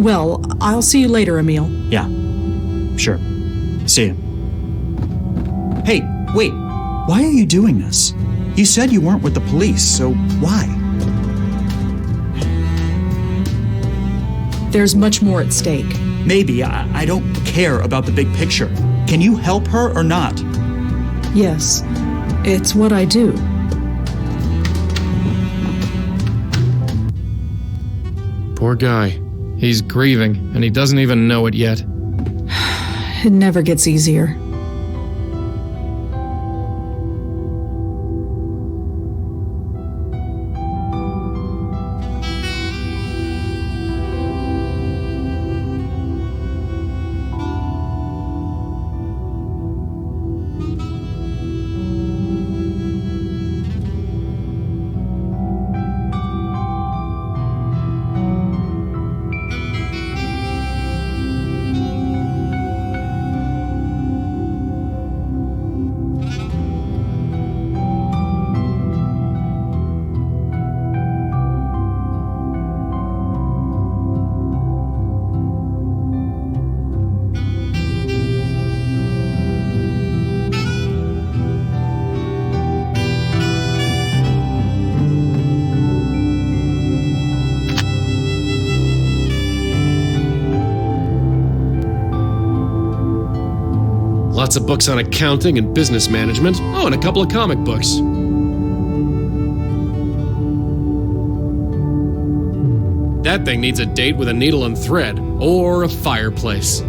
Well, I'll see you later, Emil. Yeah, sure. See ya. Hey, wait. Why are you doing this? You said you weren't with the police, so why? There's much more at stake. Maybe. I don't care about the big picture. Can you help her or not? Yes, it's what I do. Poor guy. He's grieving, and he doesn't even know it yet. It never gets easier. Lots of books on accounting and business management. Oh, and a couple of comic books. That thing needs a date with a needle and thread, or a fireplace.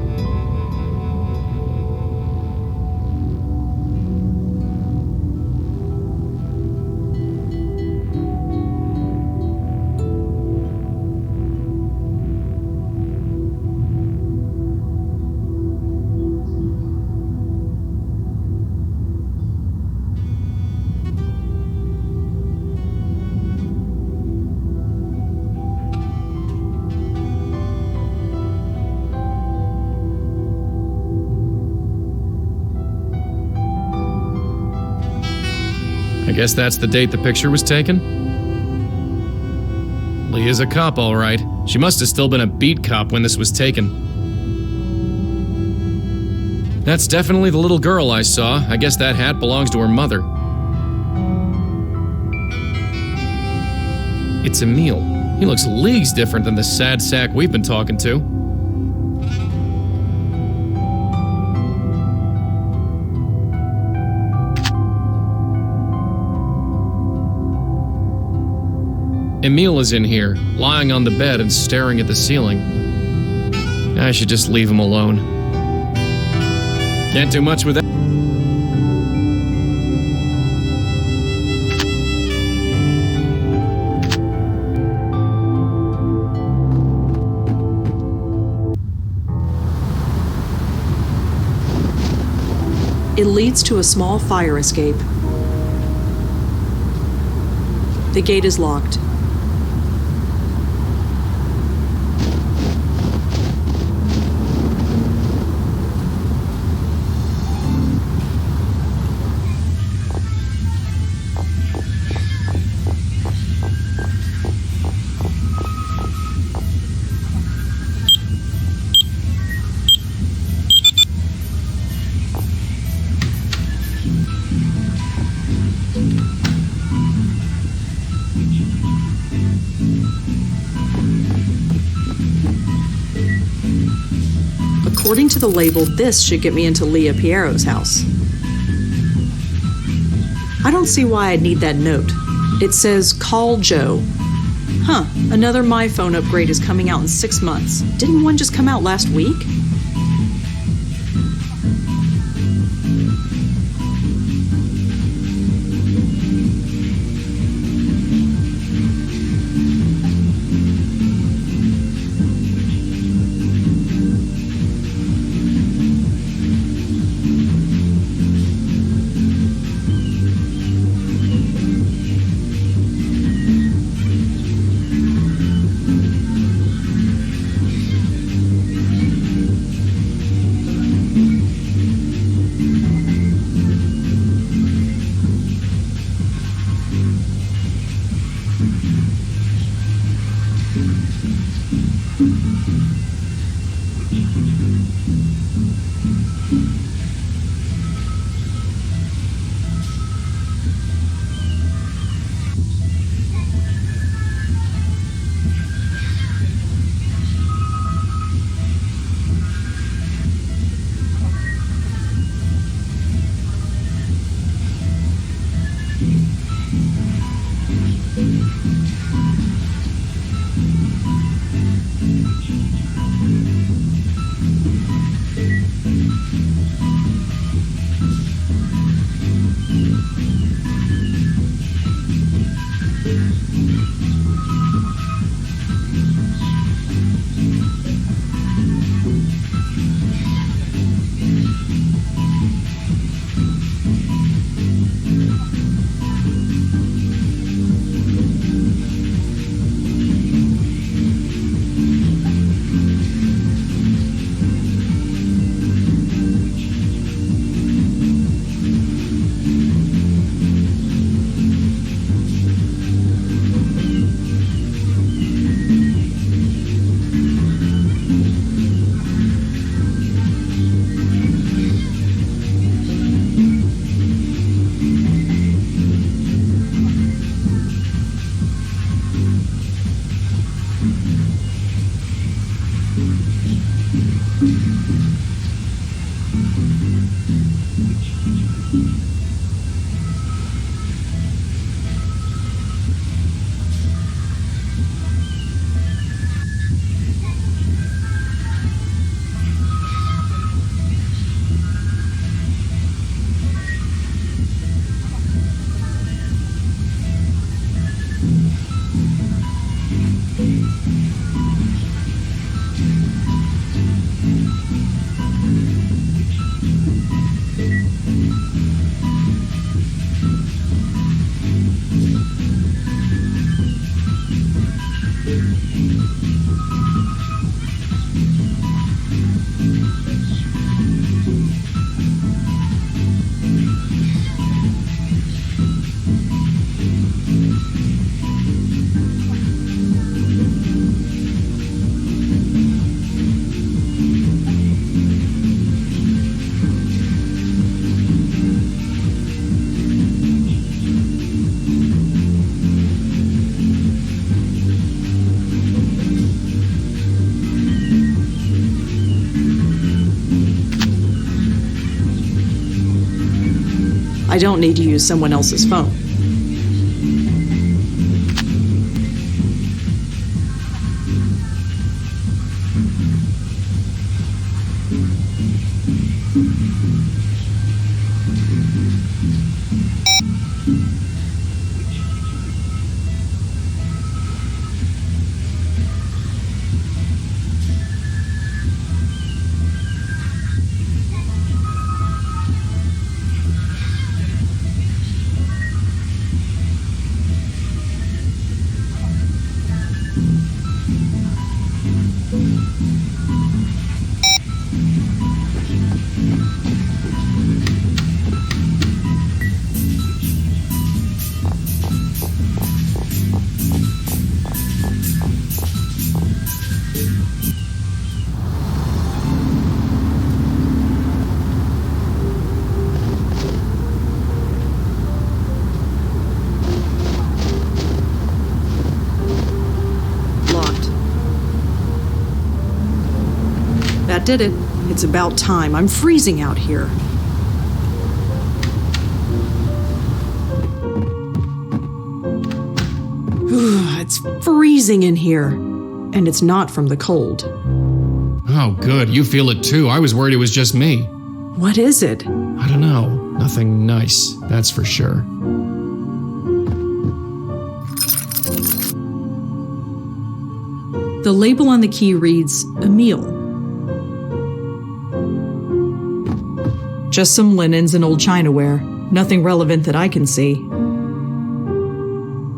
I guess that's the date the picture was taken? Leah's a cop, all right. She must have still been a beat cop when this was taken. That's definitely the little girl I saw. I guess that hat belongs to her mother. It's Emil. He looks leagues different than the sad sack we've been talking to. Emil is in here, lying on the bed and staring at the ceiling. I should just leave him alone. Can't do much with that. It leads to a small fire escape. The gate is locked. According to the label, this should get me into Leah Piero's house. I don't see why I'd need that note. It says, call Joe. Huh, another My Phone upgrade is coming out in 6 months. Didn't one just come out last week? I don't need to use someone else's phone. That did it. It's about time. I'm freezing out here. It's freezing in here. And it's not from the cold. Oh, good. You feel it too. I was worried it was just me. What is it? I don't know. Nothing nice, that's for sure. The label on the key reads, Emile. Just some linens and old chinaware. Nothing relevant that I can see.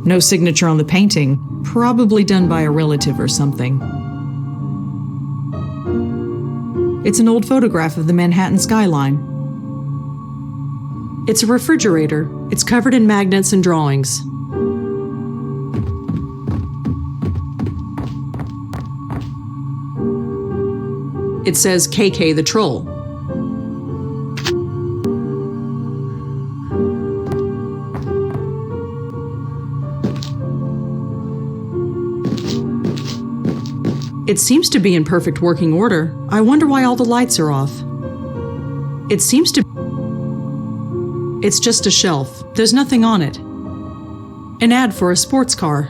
No signature on the painting. Probably done by a relative or something. It's an old photograph of the Manhattan skyline. It's a refrigerator. It's covered in magnets and drawings. It says KK the Troll. It seems to be in perfect working order. I wonder why all the lights are off. It's just a shelf. There's nothing on it. An ad for a sports car.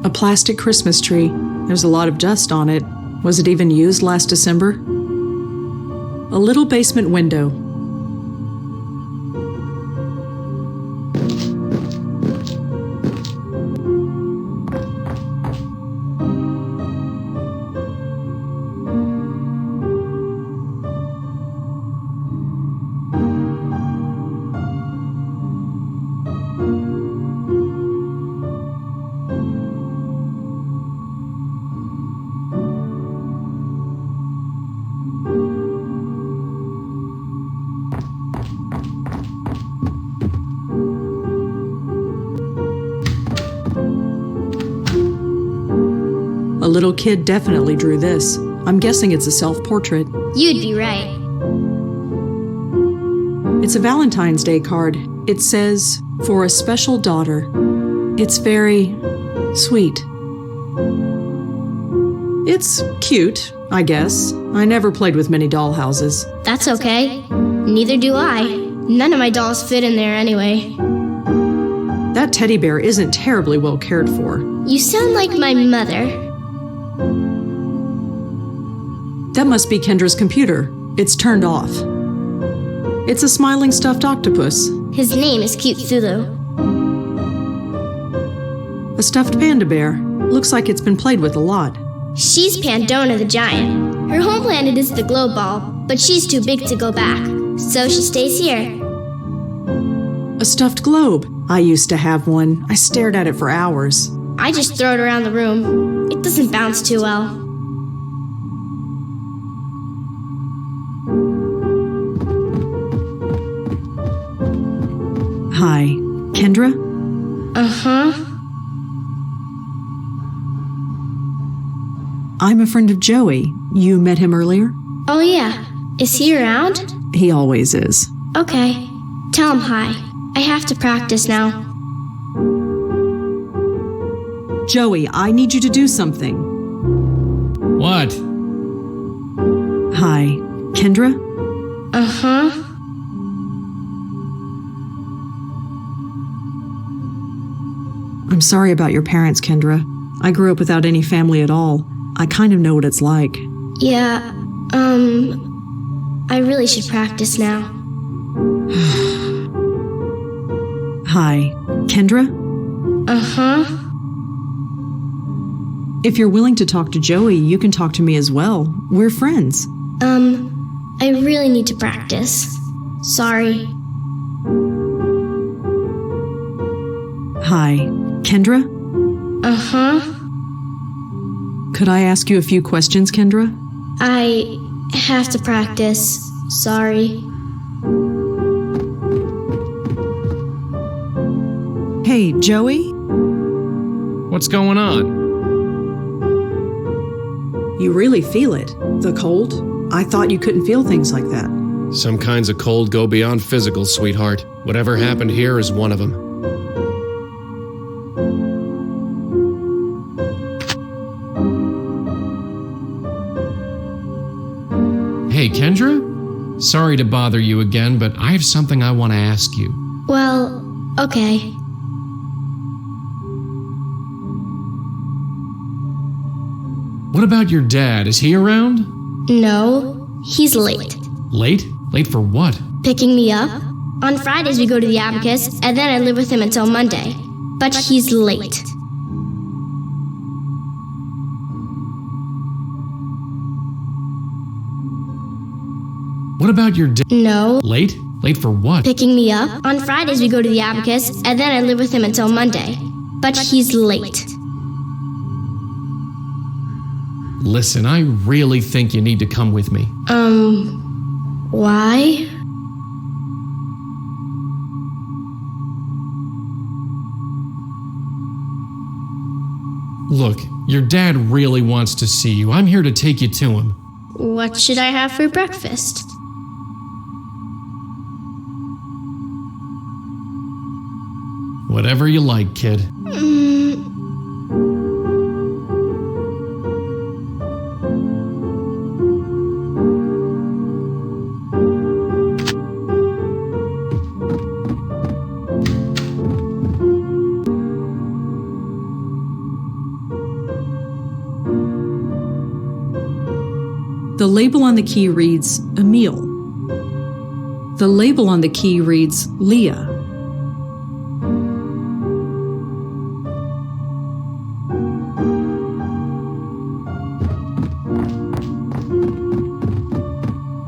A plastic Christmas tree. There's a lot of dust on it. Was it even used last December? A little basement window. A little kid definitely drew this. I'm guessing it's a self-portrait. You'd be right. It's a Valentine's Day card. It says, "For a special daughter." It's very sweet. It's cute, I guess. I never played with many dollhouses. That's okay. Neither do I. None of my dolls fit in there anyway. That teddy bear isn't terribly well cared for. You sound like my mother. That must be Kendra's computer. It's turned off. It's a smiling stuffed octopus. His name is Cute Thulu. A stuffed panda bear. Looks like it's been played with a lot. She's Pandora the giant. Her home planet is the globe ball, but she's too big to go back, so she stays here. A stuffed globe. I used to have one. I stared at it for hours. I just throw it around the room. It doesn't bounce too well. Hi, Kendra? Uh-huh. I'm a friend of Joey. You met him earlier? Oh yeah. Is he around? He always is. Okay. Tell him hi. I have to practice now. Joey, I need you to do something. What? Hi, Kendra? Uh-huh. I'm sorry about your parents, Kendra. I grew up without any family at all. I kind of know what it's like. Yeah, I really should practice now. Hi, Kendra? Uh-huh. If you're willing to talk to Joey, you can talk to me as well. We're friends. I really need to practice. Sorry. Hi, Kendra? Uh-huh. Could I ask you a few questions, Kendra? I have to practice. Sorry. Hey, Joey? What's going on? You really feel it. The cold? I thought you couldn't feel things like that. Some kinds of cold go beyond physical, sweetheart. Whatever happened here is one of them. Hey, Kendra? Sorry to bother you again, but I have something I want to ask you. Well, okay. What about your dad? Is he around? No, he's late. Late? Late for what? Picking me up? On Fridays we go to the Abacus, and then I live with him until Monday. But he's late. What about your dad? No. Late? Late for what? Picking me up? On Fridays we go to the Abacus, and then I live with him until Monday. But he's late. Listen, I really think you need to come with me. Why? Look, your dad really wants to see you. I'm here to take you to him. What should I have for breakfast? Whatever you like, kid. The label on the key reads Emil. The label on the key reads Leah.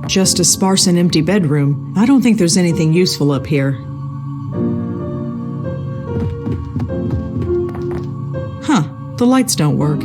Just a sparse and empty bedroom. I don't think there's anything useful up here. Huh, the lights don't work.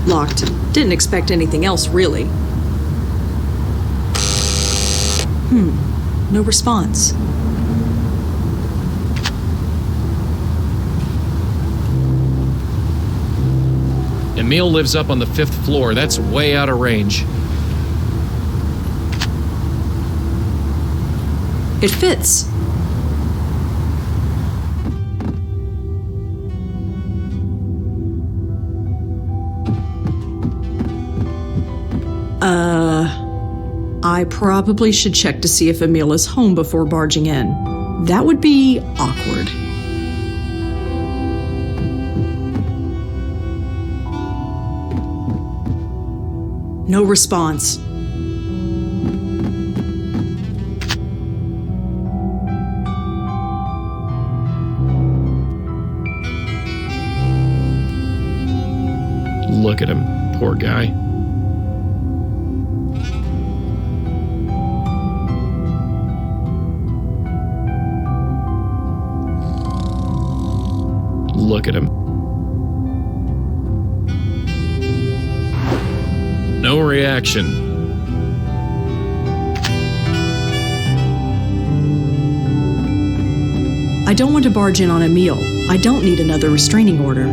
Locked. Didn't expect anything else, really. No response. Emil lives up on the 5th floor. That's way out of range. It fits. I probably should check to see if Emil is home before barging in. That would be awkward. No response. Look at him, poor guy. Look at him. No reaction. I don't want to barge in on Emil. I don't need another restraining order.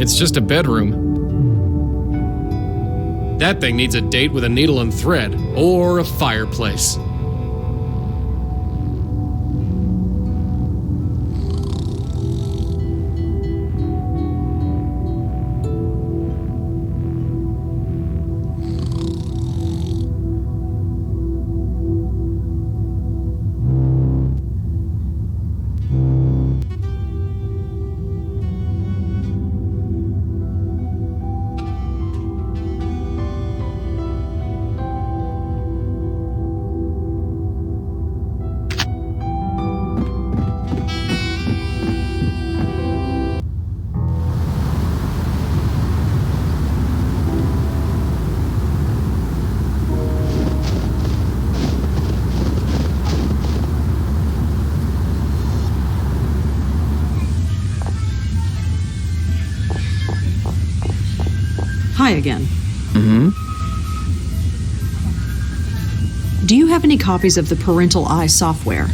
It's just a bedroom. That thing needs a date with a needle and thread, or a fireplace. Hi again. Mm-hmm. Do you have any copies of the Parental Eye software?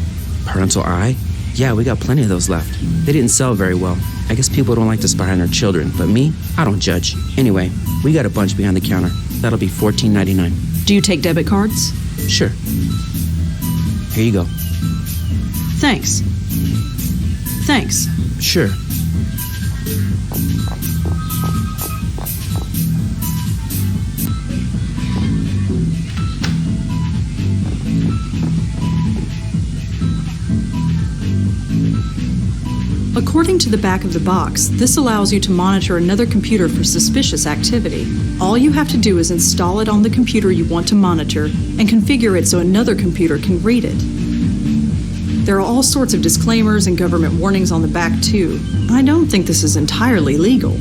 Parental Eye? Yeah, we got plenty of those left. They didn't sell very well. I guess people don't like to spy on their children, but me, I don't judge. Anyway, we got a bunch behind the counter. That'll be $14.99. Do you take debit cards? Sure. Here you go. Thanks. Thanks. Sure. According to the back of the box, this allows you to monitor another computer for suspicious activity. All you have to do is install it on the computer you want to monitor and configure it so another computer can read it. There are all sorts of disclaimers and government warnings on the back, too. I don't think this is entirely legal.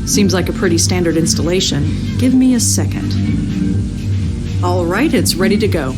Seems like a pretty standard installation. Give me a second. All right, it's ready to go.